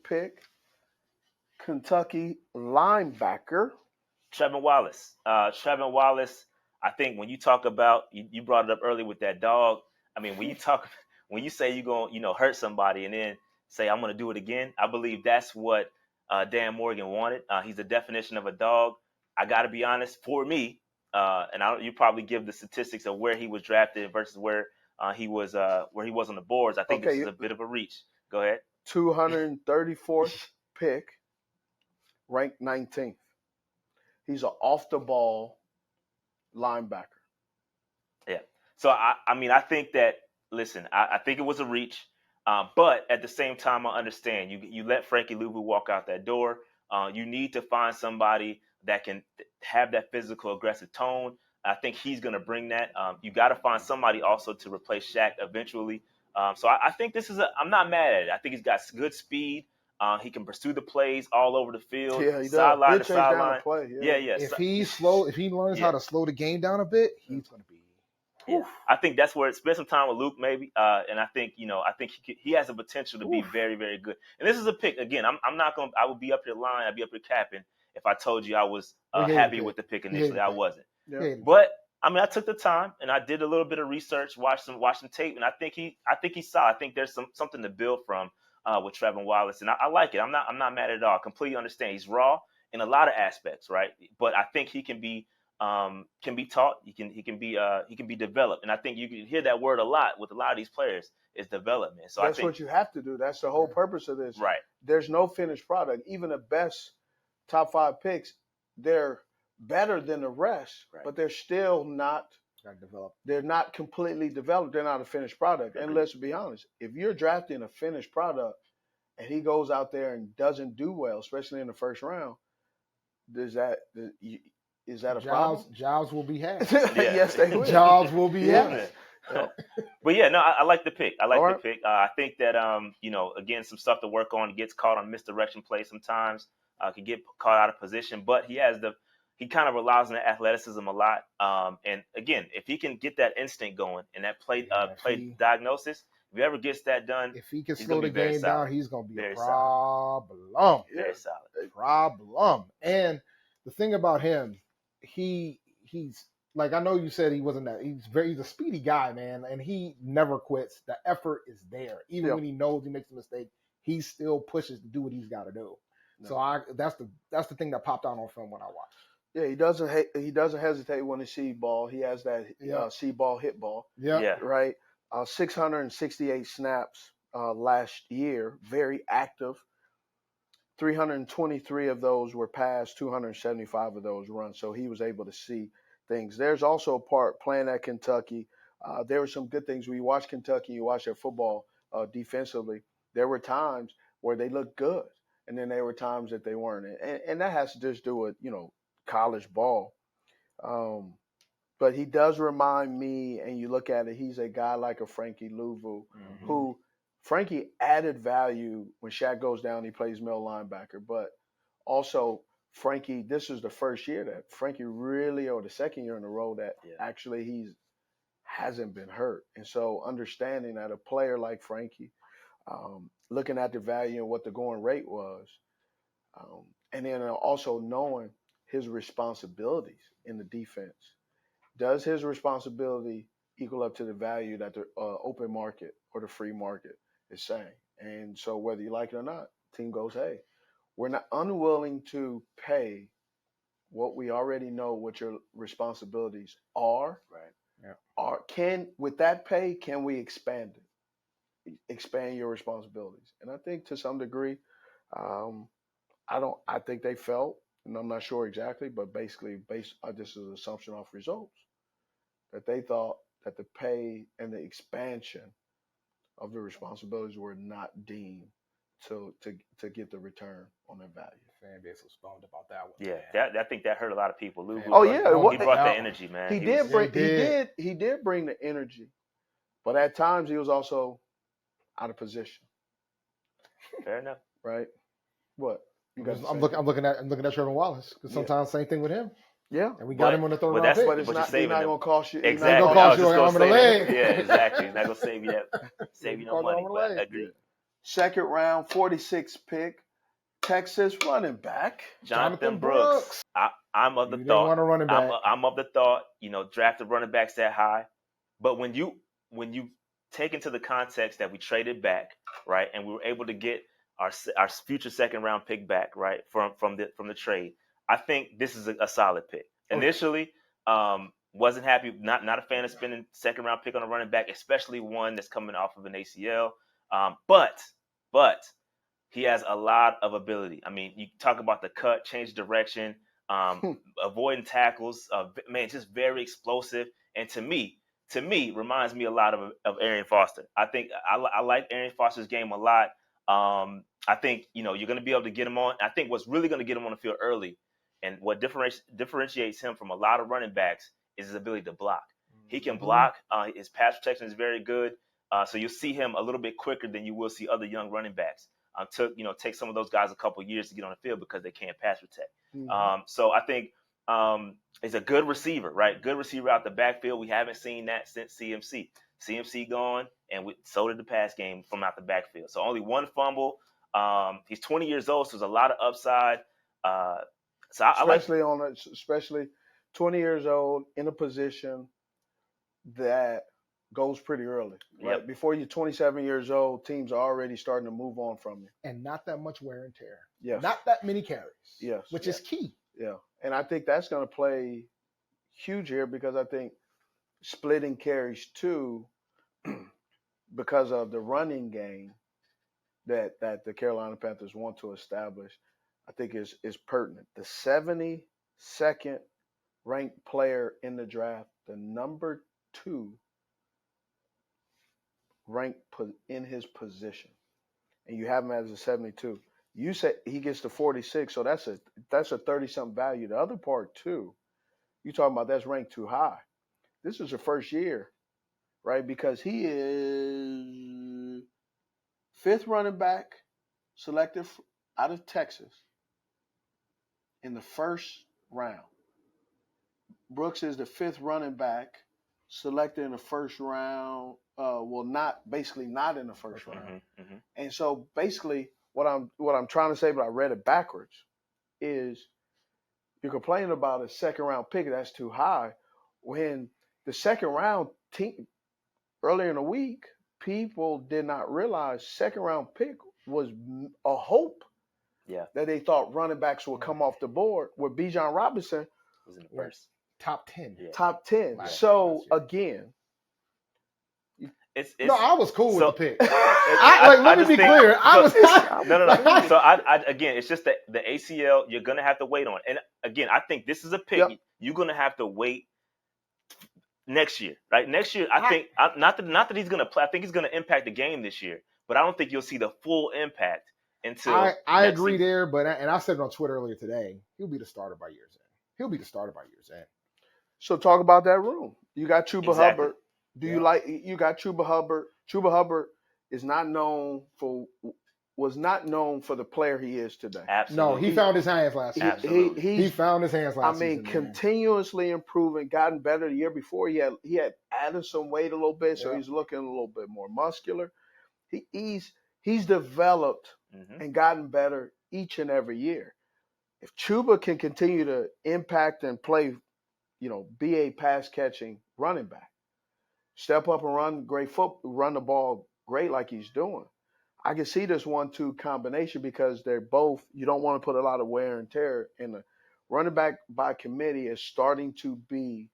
pick, Kentucky linebacker Trevon Wallace. Trevon Wallace, I think when you talk about, you brought it up earlier with that dog. I mean, when you say you're going to, hurt somebody and then say, I'm going to do it again, I believe that's what Dan Morgan wanted. He's the definition of a dog. I got to be honest, for me, and you probably give the statistics of where he was drafted versus where he was on the boards. I think this is a bit of a reach. Go ahead. 234th pick, ranked 19th. He's an off-the-ball linebacker. Yeah. So, I think that, listen, I think it was a reach. But at the same time, I understand you let Frankie Louvu walk out that door. You need to find somebody that can have that physical, aggressive tone. I think he's going to bring that. You got to find somebody also to replace Shaq eventually. So I think this is I'm not mad at it. I think he's got good speed. He can pursue the plays all over the field, Yeah, he sideline does. to He'll chase down sideline. the play. Yeah. If he learns how to slow the game down a bit, he's going to be. Yeah. I think that's where spend some time with Luke maybe, and I think he has the potential to be very, very good. And this is a pick again. I'm not going. I would be up here lying. I'd be up here capping if I told you I was happy with the pick initially. I wasn't. Yeah. But I mean, I took the time and I did a little bit of research, watched some tape, and I think he saw. I think there's something to build from with Trevon Wallace, and I like it. I'm not mad at all. I completely understand. He's raw in a lot of aspects, right? But I think he can be taught. He can be developed, and I think you can hear that word a lot with a lot of these players is development. So that's I think what you have to do. That's the whole purpose of this. Right. There's no finished product. Even the best top 5 picks, they're better than the rest, but they're still not developed. They're not completely developed. They're not a finished product. And let's be honest, if you're drafting a finished product and he goes out there and doesn't do well, especially in the first round, is that a problem? Jobs will be had. Yes, they will. Jobs will be had. But yeah, no, I like the pick. I pick. I think that again, some stuff to work on. Gets caught on misdirection play sometimes. Could get caught out of position, but he kind of relies on the athleticism a lot. And again, if he can get that instinct going and that play diagnosis, if he ever gets that done, if he can slow the game down, he's going to be a problem. Very solid. Problem. And the thing about him, he's like, I know you said he wasn't that. He's a speedy guy, man, and he never quits. The effort is there, even when he knows he makes a mistake. He still pushes to do what he's got to do. No. So that's the thing that popped out on film when I watched. Yeah, he doesn't hesitate when he sees ball. He has that see ball, hit ball. Yeah. Right. 668 snaps last year. Very active. 323 of those were passed. 275 of those runs. So he was able to see things. There's also a part playing at Kentucky. There were some good things. When you watch Kentucky, you watch their football defensively. There were times where they looked good, and then there were times that they weren't. And that has to just do with college ball. But he does remind me, and you look at it, he's a guy like a Frankie Louvu, who Frankie added value when Shaq goes down. He plays middle linebacker, but also Frankie, this is the first year that Frankie really, or the second year in a row that actually he hasn't been hurt. And so understanding that a player like Frankie, looking at the value and what the going rate was, and then also knowing his responsibilities in the defense. Does his responsibility equal up to the value that the open market or the free market is saying? And so whether you like it or not, team goes, hey, we're not unwilling to pay what we already know what your responsibilities are. Right. Yeah. With that pay, can we expand it? Expand your responsibilities. And I think to some degree, I think they felt, and I'm not sure exactly, but basically this is an assumption off results, that they thought that the pay and the expansion of the responsibilities were not deemed to get the return on their value. Fan base was bummed about that one. Yeah, I think that hurt a lot of people. He brought the energy, man. He did bring the energy, but at times he was also out of position. Fair enough. Right? What? I'm looking at Trevon Wallace, because sometimes same thing with him. Yeah, and we got him on the third round pick. But it's not going to cost you. Exactly. It's not going to cost you an arm and a leg. Yeah, exactly. It's not going to save you no money. But I agree. Second round, 46th pick, Texas running back Jonathon Brooks. I'm of the you thought. Want a running back. I'm of the thought. Drafted running backs that high, but when you take into the context that we traded back, right, and we were able to get our future second round pick back, right, from the trade. I think this is a solid pick. Initially, wasn't happy, not a fan of spending second round pick on a running back, especially one that's coming off of an ACL. But he has a lot of ability. I mean, you talk about the cut, change direction, avoiding tackles, man, just very explosive. And to me, to me, reminds me a lot of Arian Foster. I think I like Arian Foster's game a lot. I think, you're going to be able to get him on. I think what's really going to get him on the field early and what differentiates him from a lot of running backs is his ability to block. He can block. His pass protection is very good. So you'll see him a little bit quicker than you will see other young running backs. Take some of those guys a couple years to get on the field because they can't pass protect. So I think he's a good receiver, right? Good receiver out the backfield. We haven't seen that since CMC. CMC gone, and so did the pass game from out the backfield. So only one fumble. He's 20 years old, so there's a lot of upside. Especially 20 years old in a position that goes pretty early. Right? Yep. Before you're 27 years old, teams are already starting to move on from you. And not that much wear and tear. Yes. Not that many carries. Yes. Which is key. Yeah. And I think that's going to play huge here because I think splitting carries too, because of the running game that the Carolina Panthers want to establish, I think is pertinent. The 72nd ranked player in the draft, the number 2 ranked in his position, and you have him as a 72. You said he gets to 46, so that's a 30-something value. The other part too, you talking about that's ranked too high. This is the first year, right? Because he is 5th running back selected out of Texas in the first round. Brooks is the 5th running back selected in the first round. Not in the first round. Mm-hmm. And so basically what I'm trying to say, but I read it backwards, is you're complaining about a 2nd round pick that's too high when the 2nd round team earlier in the week, people did not realize 2nd round pick was a hope. Yeah. That they thought running backs would come off the board, where Bijan Robinson was in the first. Top 10. Yeah. Top 10. Right. So again, I was cool with the pick. let me be clear. No. So again, it's just that the ACL you're gonna have to wait on. And again, I think this is a pick you're gonna have to wait next year, right? Next year, I think not that he's gonna play. I think he's gonna impact the game this year, but I don't think you'll see the full impact until. I agree season. There, but I said it on Twitter earlier today. He'll be the starter by year's end. So talk about that room. You got Chuba Exactly. Hubbard. You got Chuba Hubbard. Chuba Hubbard was not known for the player he is today. Absolutely. No, he found his hands last season. He found his hands last season. Continuously improving, gotten better. The year before, he had added some weight a little bit, so he's looking a little bit more muscular. He's developed and gotten better each and every year. If Chuba can continue to impact and play, be a pass catching running back, step up and run the ball great like he's doing, I can see this 1-2 combination because they're both, you don't want to put a lot of wear and tear in the running back by committee is starting to be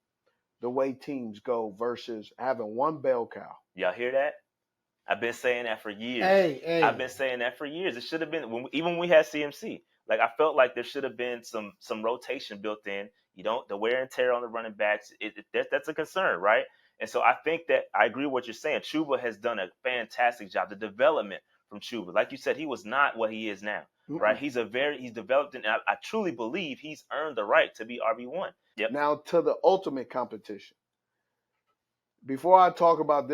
the way teams go versus having one bell cow. Y'all hear that? I've been saying that for years. Hey. I've been saying that for years. It should have been even when we had CMC. Like I felt like there should have been some rotation built in. The wear and tear on the running backs. That's a concern, right? And so I think that I agree with what you're saying. Chuba has done a fantastic job. The development from Chuba, like you said, he was not what he is now, right? He's developed, and I truly believe he's earned the right to be RB1. Yep. Now to the ultimate competition. Before we talk about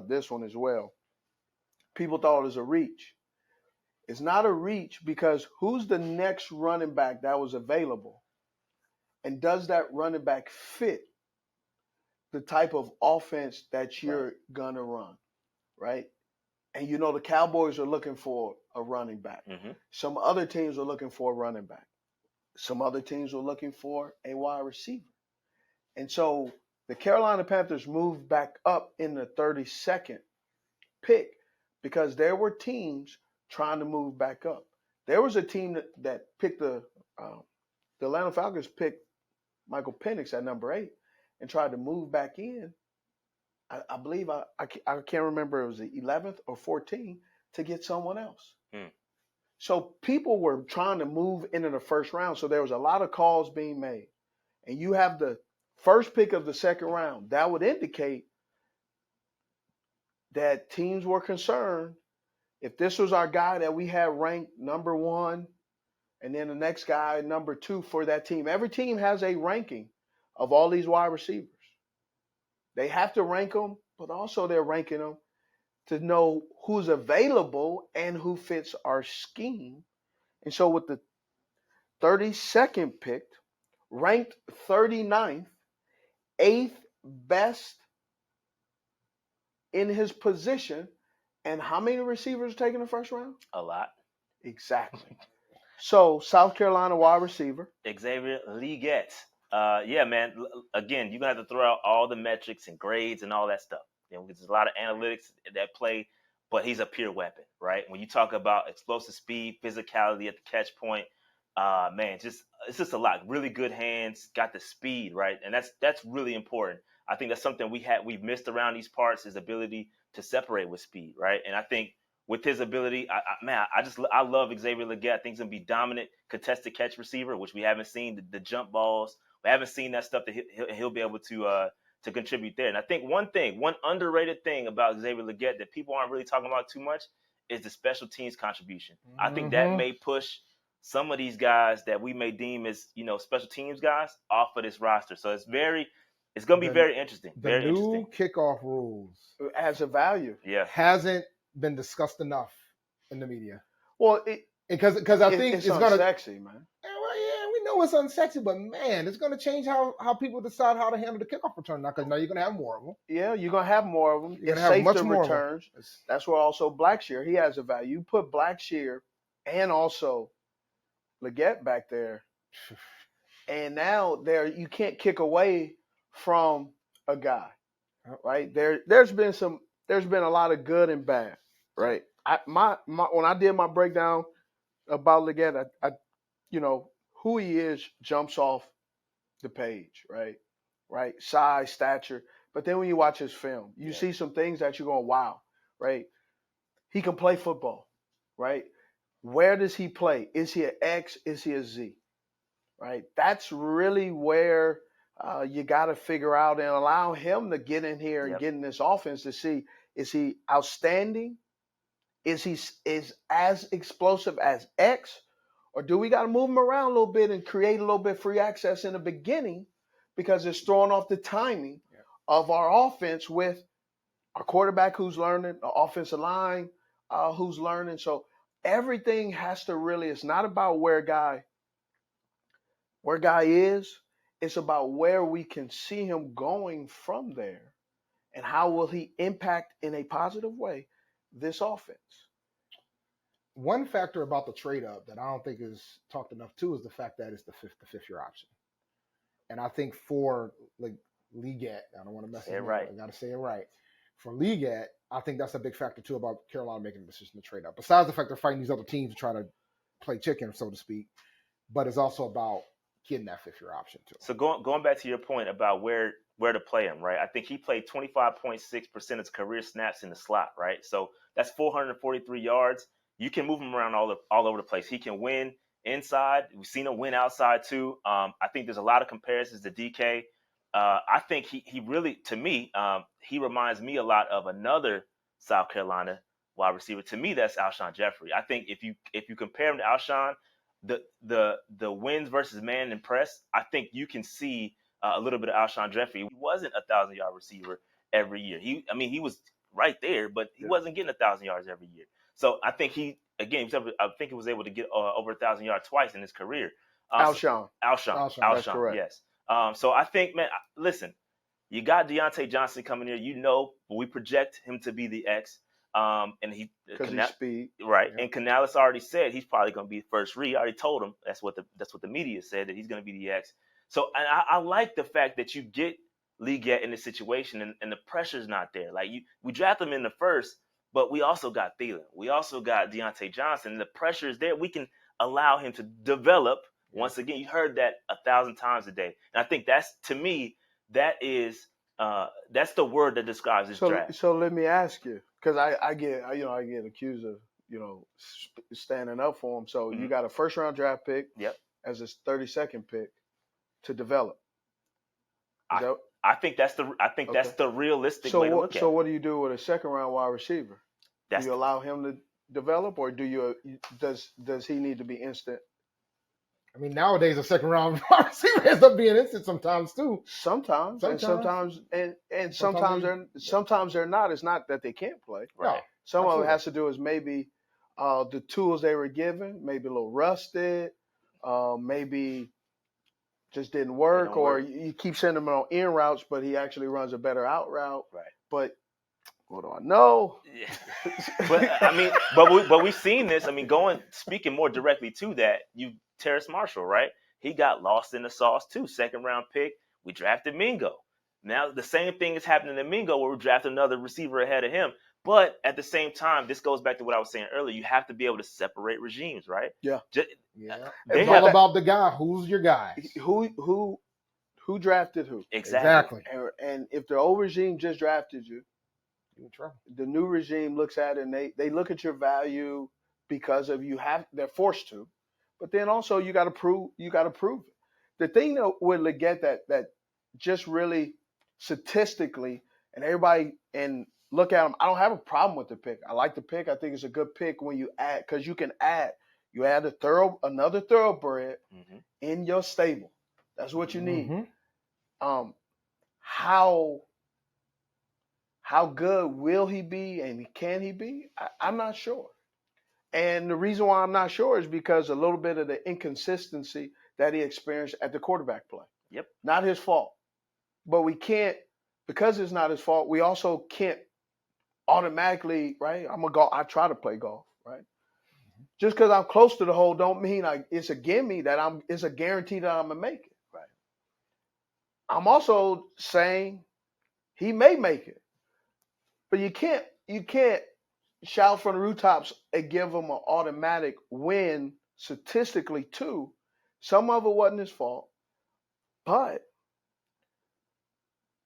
this one as well, people thought it was a reach. It's not a reach because who's the next running back that was available? And does that running back fit the type of offense that you're going to run, right? And the Cowboys are looking for a running back. Some other teams are looking for a running back. Some other teams are looking for a wide receiver. And so the Carolina Panthers moved back up in the 32nd pick because there were teams trying to move back up. There was a team that picked the Atlanta Falcons picked Michael Penix at number 8 and tried to move back in. I believe I can't remember, it was the 11th or 14th to get someone else. So people were trying to move into the first round. So there was a lot of calls being made. And you have the first pick of the second round, that would indicate that teams were concerned. If this was our guy that we had ranked number 1, and then the next guy number 2 for that team. Every team has a ranking of all these wide receivers. They have to rank them, but also they're ranking them to know who's available and who fits our scheme. And so with the 32nd pick, ranked 39th, 8th best in his position, and how many receivers taking the first round? A lot. Exactly. So South Carolina wide receiver. Xavier Legette. Yeah, man. Again, you're going to have to throw out all the metrics and grades and all that stuff. You know, there's a lot of analytics that play, but he's a pure weapon, right? When you talk about explosive speed, physicality at the catch point, man, it's just a lot. Really good hands, got the speed, right? And that's really important. I think that's something we've missed around these parts, is ability to separate with speed, right? And I think with his ability, I love Xavier Legette. I think he's gonna be dominant contested catch receiver, which we haven't seen the jump balls. We haven't seen that stuff that he'll be able to contribute there. And I think one underrated thing about Xavier Legette that people aren't really talking about too much is the special teams contribution. I think that may push some of these guys that we may deem as, special teams guys off of this roster. So it's going to be very interesting. The new kickoff rules has a value. Yeah, hasn't been discussed enough in the media. Well, because I think it's going to unsexy, man. Well, yeah, we know it's unsexy, but man, it's going to change how people decide how to handle the kickoff return now. Because now you're going to have more of them. Yeah, you're going to have more of them. You're going to have much more returns. That's where also Blackshear, he has a value. You put Blackshear and also Legette back there, and now you can't kick away from a guy, right? There's been a lot of good and bad, right? When I did my breakdown about Legette, I who he is jumps off the page, right? Right, size, stature, but then when you watch his film, you see some things that you're going, wow, right? He can play football, right? Where does he play? Is he an X? Is he a Z? Right? That's really where you got to figure out and allow him to get in here and get in this offense to see, is he outstanding? Is he as explosive as X? Or do we got to move him around a little bit and create a little bit of free access in the beginning, because it's throwing off the timing of our offense with our quarterback who's learning, the offensive line who's learning. So everything has to really, it's not about where guy is, it's about where we can see him going from there and how will he impact in a positive way this offense. One factor about the trade up that I don't think is talked enough too is the fact that it's the fifth year option. And I think for like Legette, I don't want to mess it up. I got to say it right. For Legette, I think that's a big factor too about Carolina making a decision to trade up. Besides the fact they're fighting these other teams to try to play chicken, so to speak, but it's also about getting that fifth year option too. So going back to your point about where to play him, right? I think he played 25.6% of his career snaps in the slot, right? So that's 443 yards. You can move him around all over the place. He can win inside. We've seen him win outside too. I think there's a lot of comparisons to DK. I think he really, to me, he reminds me a lot of another South Carolina wide receiver. To me, that's Alshon Jeffrey. I think if you compare him to Alshon, the wins versus man and press, I think you can see a little bit of Alshon Jeffrey. He wasn't a 1,000-yard receiver every year. He was right there, but he wasn't getting 1,000 yards every year. So I think he was able to get over 1,000 yards twice in his career. Alshon. That's correct. Yes. So I think, man, listen, you got Deontay Johnson coming here, but we project him to be the X. And he's speed. Right. Yeah. And Canales already said he's probably going to be the first read. I already told him that's what the media said, that he's going to be the X. So and I like the fact that you get Legette in this situation and the pressure's not there. Like we draft him in the first, but we also got Thielen. We also got Deontay Johnson. The pressure is there. We can allow him to develop. Once again, you heard that 1,000 times a day. And I think that's the word that describes this draft. So let me ask you, because I get accused of standing up for him. So you got a first round draft pick as his 32nd pick to develop. I think that's the realistic way to look at it. So what do you do with a second round wide receiver? Do you allow him to develop, or does he need to be instant? I mean, nowadays a second round wide receiver ends up being instant sometimes too. Sometimes they're not. It's not that they can't play. Right. No, some of it has to do is maybe the tools they were given, maybe a little rusted, maybe just didn't work, or you keep sending him on in routes, but he actually runs a better out route. Right. But what do I know? Yeah. But we've seen this. I mean, speaking more directly to that, Terrace Marshall, right? He got lost in the sauce too. Second round pick. We drafted Mingo. Now the same thing is happening to Mingo, where we drafted another receiver ahead of him. But at the same time, this goes back to what I was saying earlier. You have to be able to separate regimes, right? Yeah. It's all about the guy. Who's your guy? Who drafted who? Exactly. And if the old regime just drafted you, you're in trouble. The new regime looks at it and they look at your value because of they're forced to. But then also you got to prove it. The thing with Legette that just really statistically and everybody and look at him, I don't have a problem with the pick. I like the pick. I think it's a good pick when you add, because you can add. You add another thoroughbred in your stable. That's what you need. Mm-hmm. How good will he be and can he be? I'm not sure. And the reason why I'm not sure is because a little bit of the inconsistency that he experienced at the quarterback play. Yep. Not his fault. But we can't, because it's not his fault, we also can't automatically, right? I try to play golf, right? Just because I'm close to the hole don't mean it's a gimme it's a guarantee that I'm gonna make it. Right. I'm also saying he may make it. But you can't shout from the rooftops and give him an automatic win statistically too. Some of it wasn't his fault, but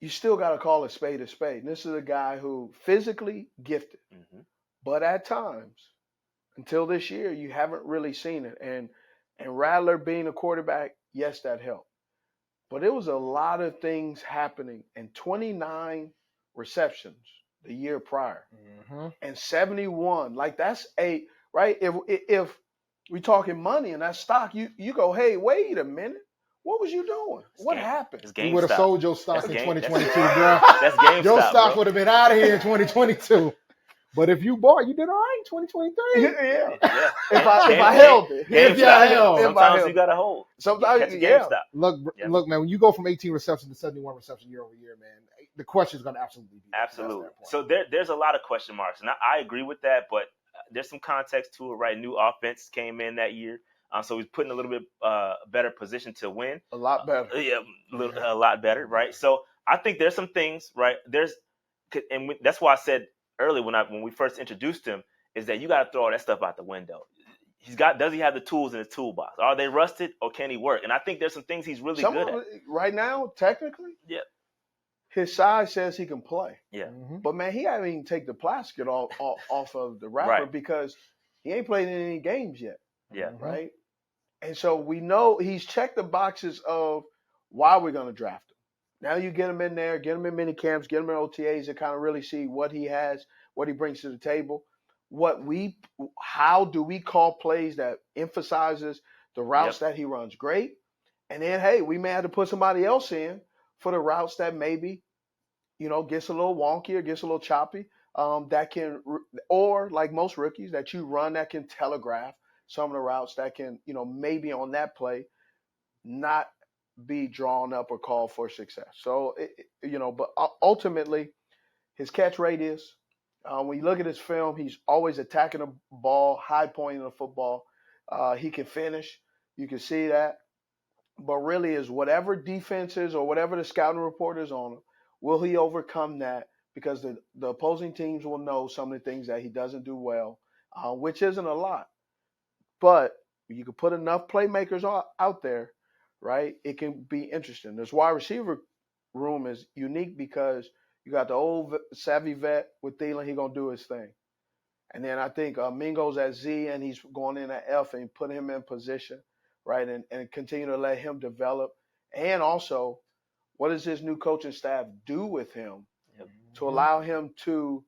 you still got to call a spade a spade. And this is a guy who physically gifted, but at times, until this year, you haven't really seen it. And Rattler being a quarterback, yes, that helped. But it was a lot of things happening, and 29 receptions the year prior, and 71. Like that's right. If we talking money and that stock, you go, hey, wait a minute, what was you doing? What happened? You would have sold your stock in 2022, bro. That's GameStop. Your stock would have been out of here in 2022. But if you bought, you did all right in 2023. Yeah. If I held it. Sometimes you got to hold. Sometimes, Look, man, when you go from 18 receptions to 71 receptions year over year, man, the question is going to absolutely be. Absolutely. So there's a lot of question marks. And I agree with that, but there's some context to it, right? New offense came in that year. So he's put in a little bit better position to win. A lot better. A lot better, right? So I think there's some things, right? That's why I said earlier when we first introduced him is that you got to throw all that stuff out the window. Does he have the tools in his toolbox? Are they rusted or can he work? And I think there's some things he's really good at. Right now, technically, his size says he can play. Yeah. But man, he haven't even taken the plastic off of the wrapper because he ain't played in any games yet. Yeah. Right. And so we know he's checked the boxes of why we're going to draft him. Now you get him in there, get him in mini camps, get him in OTAs to kind of really see what he has, what he brings to the table. How do we call plays that emphasizes the routes that he runs great? And then, hey, we may have to put somebody else in for the routes that maybe, gets a little wonky or gets a little choppy, that can, or like most rookies that you run that can telegraph some of the routes that can, maybe on that play not be drawn up or called for success. So, but ultimately his catch rate is, when you look at his film, he's always attacking the ball, high pointing the football. He can finish. You can see that. But really is whatever defenses or whatever the scouting report is on him, will he overcome that? Because the opposing teams will know some of the things that he doesn't do well, which isn't a lot. But you can put enough playmakers out there, right? It can be interesting. This wide receiver room is unique because you got the old savvy vet with Thielen. He's going to do his thing. And then I think Mingo's at Z and he's going in at F and put him in position, right? And continue to let him develop. And also What does his new coaching staff do with him to allow him to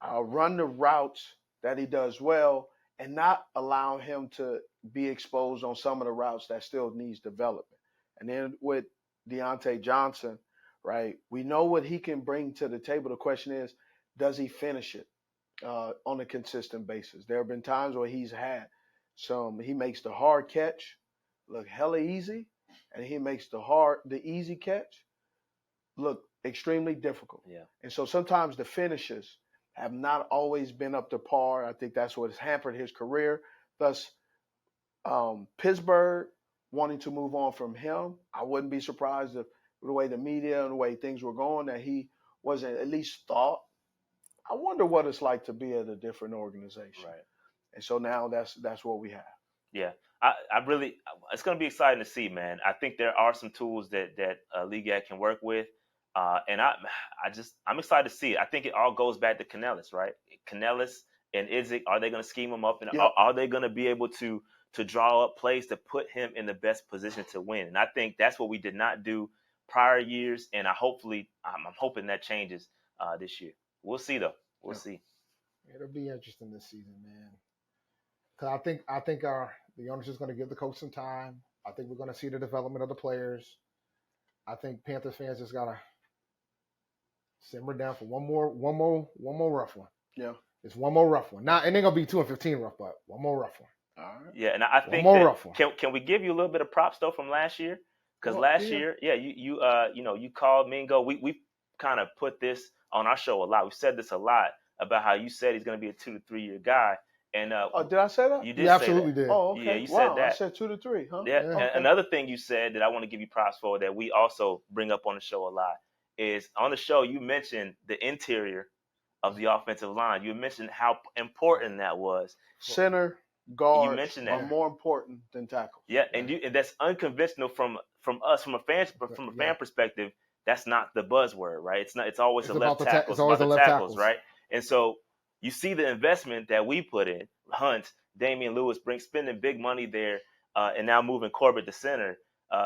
run the routes that he does well and not allow him to be exposed on some of the routes that still needs development? And then with Deontay Johnson, right, we know what he can bring to the table. The question is, does he finish it on a consistent basis? There have been times where he makes the hard catch look hella easy, and he makes the easy catch look extremely difficult. Yeah. And so sometimes the finishes have not always been up to par. I think that's what has hampered his career. Thus, Pittsburgh wanting to move on from him, I wouldn't be surprised if the way the media and the way things were going that he wasn't at least thought. I wonder what it's like to be at a different organization. Right. And so now that's what we have. Yeah. I really, it's going to be exciting to see, man. I think there are some tools that Legette can work with. And I'm excited to see it. I think it all goes back to Canales, right? Canales and Izzy, are they going to scheme him up? And are they going to be able to draw up plays to put him in the best position to win? And I think that's what we did not do prior years. And I'm hoping that changes this year. We'll see, though. We'll see. It'll be interesting this season, man. Because I think the owner's just going to give the coach some time. I think we're going to see the development of the players. I think Panthers fans just got to simmer down for one more rough one. Yeah. It's one more rough one. Now, it ain't going to be 2-15 rough, but one more rough one. All right. Yeah, and I think can we give you a little bit of props though from last year? Because last year, you called Mingo. We kind of put this on our show a lot. We said this a lot about how you said he's going to be a 2 to 3 year guy. And did I say that? You did. You absolutely did. Oh, okay. Yeah, you said that. I said 2 to 3, huh? Yeah. Okay. Another thing you said that I want to give you props for that we also bring up on the show a lot is on the show you mentioned the interior of the offensive line. You mentioned how important that was. Center, guards you mentioned that are more important than tackles. Yeah, and that's unconventional from us from a fan perspective. That's not the buzzword, right? It's always the left tackles, it's the left tackles, right? And so you see the investment that we put in Hunt, Damian Lewis, spending big money there, and now moving Corbett to center.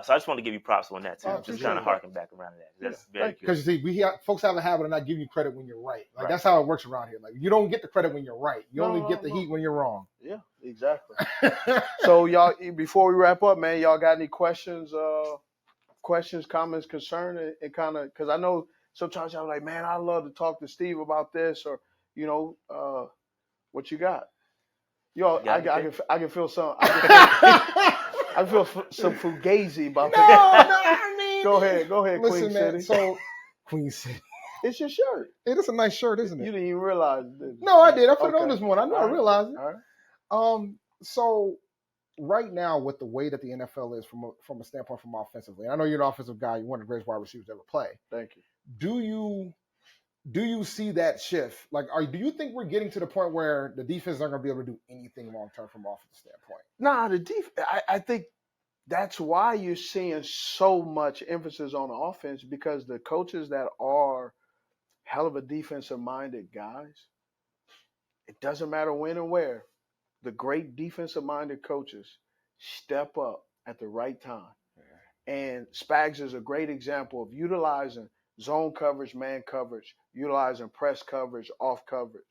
So I just want to give you props on that too. Just kind of harking back around to that. That's very good. Because you see, folks have a habit of not giving you credit when you're right. Like that's how it works around here. Like you don't get the credit when you're right. You only get the heat when you're wrong. Yeah, exactly. So y'all, before we wrap up, man, y'all got any questions, comments, concern, and kind of because I know sometimes y'all like, man, I love to talk to Steve about this or what you got. Yo, I can feel some. I feel some fugazi about that. No, I mean. Go ahead, listen, Queen man, City. So, Queen City. It's your shirt. It is a nice shirt, isn't it? You didn't even realize it. No, I did. I put it on this morning. I know I realized it. All right. So right now, with the way that the NFL is from a standpoint from offensively, and I know you're an offensive guy. You're one of the greatest wide receivers to ever play. Thank you. Do you see that shift? Like, do you think we're getting to the point where the defense aren't going to be able to do anything long term from an offensive standpoint? Nah, the defense. I think that's why you're seeing so much emphasis on the offense because the coaches that are hell of a defensive-minded guys, it doesn't matter when and where, the great defensive-minded coaches step up at the right time. Yeah. And Spags is a great example of utilizing zone coverage, man coverage, utilizing press coverage, off coverage,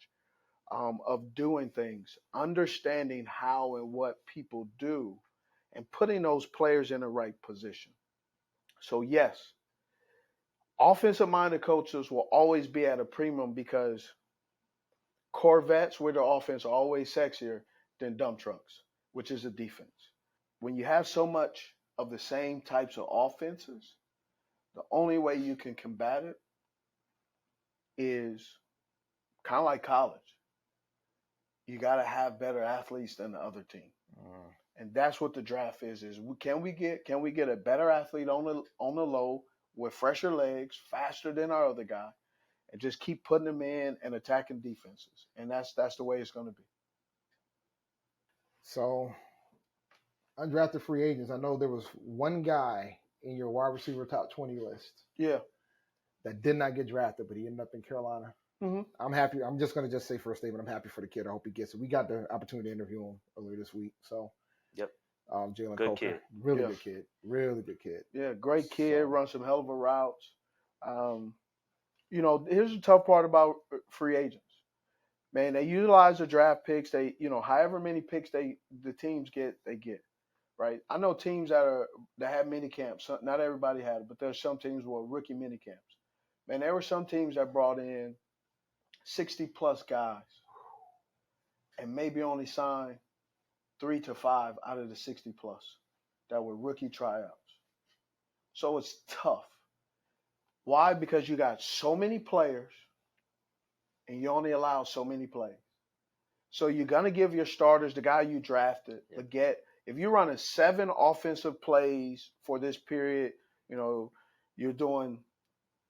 of doing things, understanding how and what people do, and putting those players in the right position. So, yes, offensive-minded coaches will always be at a premium because Corvettes with their offense are always sexier than dump trucks, which is a defense. When you have so much of the same types of offenses, the only way you can combat it is kind of like college. You got to have better athletes than the other team. And that's what the draft is can we get a better athlete on the low with fresher legs, faster than our other guy, and just keep putting them in and attacking defenses. And that's the way it's going to be. So, undrafted free agents, I know there was one guy in your wide receiver top 20 list. Yeah. That did not get drafted, but he ended up in Carolina. Mm-hmm. I'm happy. I'm just going to say for a statement, I'm happy for the kid. I hope he gets it. We got the opportunity to interview him earlier this week. So, yep. Jalen Good Coker. kid. Really Yeah. good kid. Really good kid. Yeah, great kid, So- runs some hell of a routes. Here's the tough part about free agents. Man, they utilize the draft picks. They, however many picks the teams get, they get. Right? I know teams that have mini camps. Not everybody had it, but there's some teams with rookie mini camps. Man, there were some teams that brought in 60 plus guys and maybe only signed 3 to 5 out of the 60 plus that were rookie tryouts. So it's tough. Why? Because you got so many players and you only allow so many plays. So you're going to give your starters, the guy you drafted, Legette. If you're running 7 offensive plays for this period, you're doing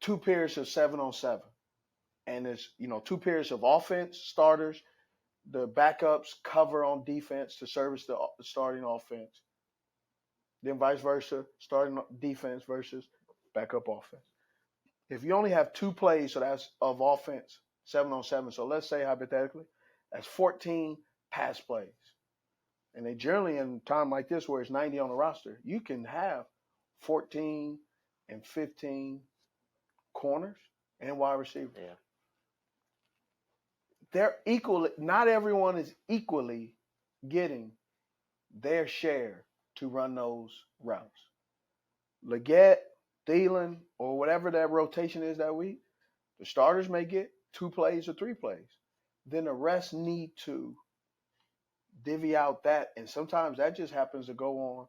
2 periods of 7-on-7. And it's, 2 periods of offense, starters, the backups cover on defense to service the starting offense. Then vice versa, starting defense versus backup offense. If you only have 2 plays, so that's of offense, 7-on-7. So let's say hypothetically, that's 14 pass plays. And they generally, in time like this where it's 90 on the roster, you can have 14 and 15 corners and wide receivers. Yeah. They're equally, not everyone is equally getting their share to run those routes. Legette, Thielen, or whatever that rotation is that week, the starters may get 2 plays or 3 plays. Then the rest need to divvy out that, and sometimes that just happens to go on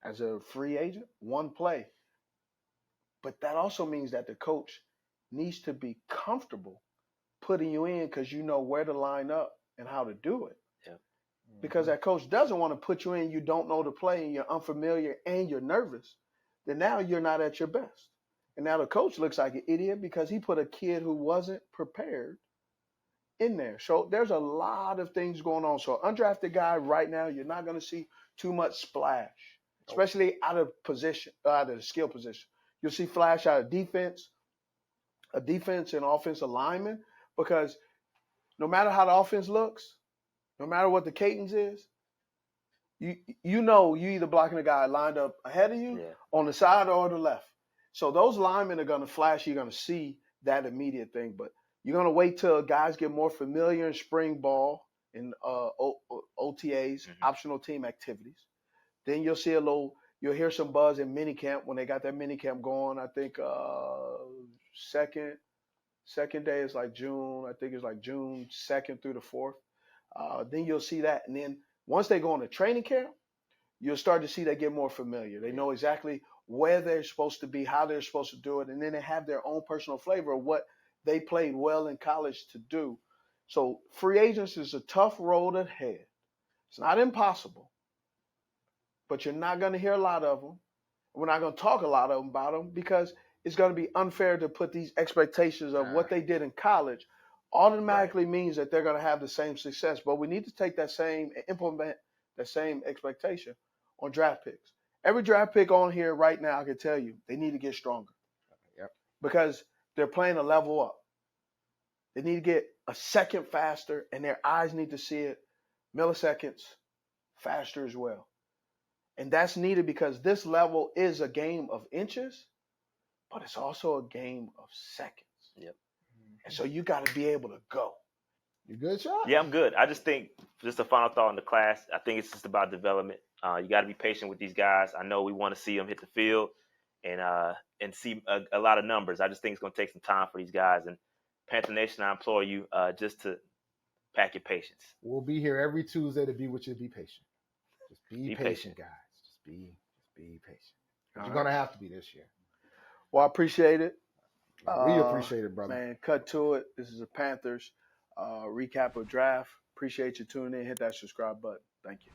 as a free agent, 1 play. But that also means that the coach needs to be comfortable putting you in because you know where to line up and how to do it. Yeah. Because that coach doesn't want to put you in, you don't know the play, and you're unfamiliar and you're nervous. Then now you're not at your best. And now the coach looks like an idiot because he put a kid who wasn't prepared in there. So there's a lot of things going on. So undrafted guy right now, you're not going to see too much splash, especially out of the skill position. You'll see flash out of defense, a defense and offensive lineman, because no matter how the offense looks, no matter what the cadence is, you either blocking a guy lined up ahead of you on the side or the left. So those linemen are going to flash. You're going to see that immediate thing. But you're going to wait till guys get more familiar in spring ball and OTAs, optional team activities. Then you'll see you'll hear some buzz in minicamp when they got that minicamp going. I think second day is like June. I think it's like June 2nd through the 4th. Then you'll see that. And then once they go into training camp, you'll start to see they get more familiar. They know exactly where they're supposed to be, how they're supposed to do it, and then they have their own personal flavor of what they played well in college to do. So free agents is a tough road ahead. It's not impossible, but you're not going to hear a lot of them. We're not going to talk a lot of them about them because it's going to be unfair to put these expectations of what they did in college automatically means that they're going to have the same success. But we need to take that same and implement that same expectation on draft picks. Every draft pick on here right now, I can tell you, they need to get stronger. Yep. Because they're playing a level up. They need to get a second faster, and their eyes need to see it milliseconds faster as well. And that's needed because this level is a game of inches, but it's also a game of seconds. Yep. And so you got to be able to go. You good, Chau? Yeah, I'm good. I just think, just a final thought on the class, I think it's just about development. You got to be patient with these guys. I know we want to see them hit the field and see a lot of numbers. I just think it's going to take some time for these guys. And Panther Nation, I implore you just to pack your patience. We'll be here every Tuesday to be with you. Be patient. Just be patient, guys. Just be patient. You're going to have to be this year. Well, I appreciate it. We appreciate it, brother. Man, cut to it. This is a Panthers recap of draft. Appreciate you tuning in. Hit that subscribe button. Thank you.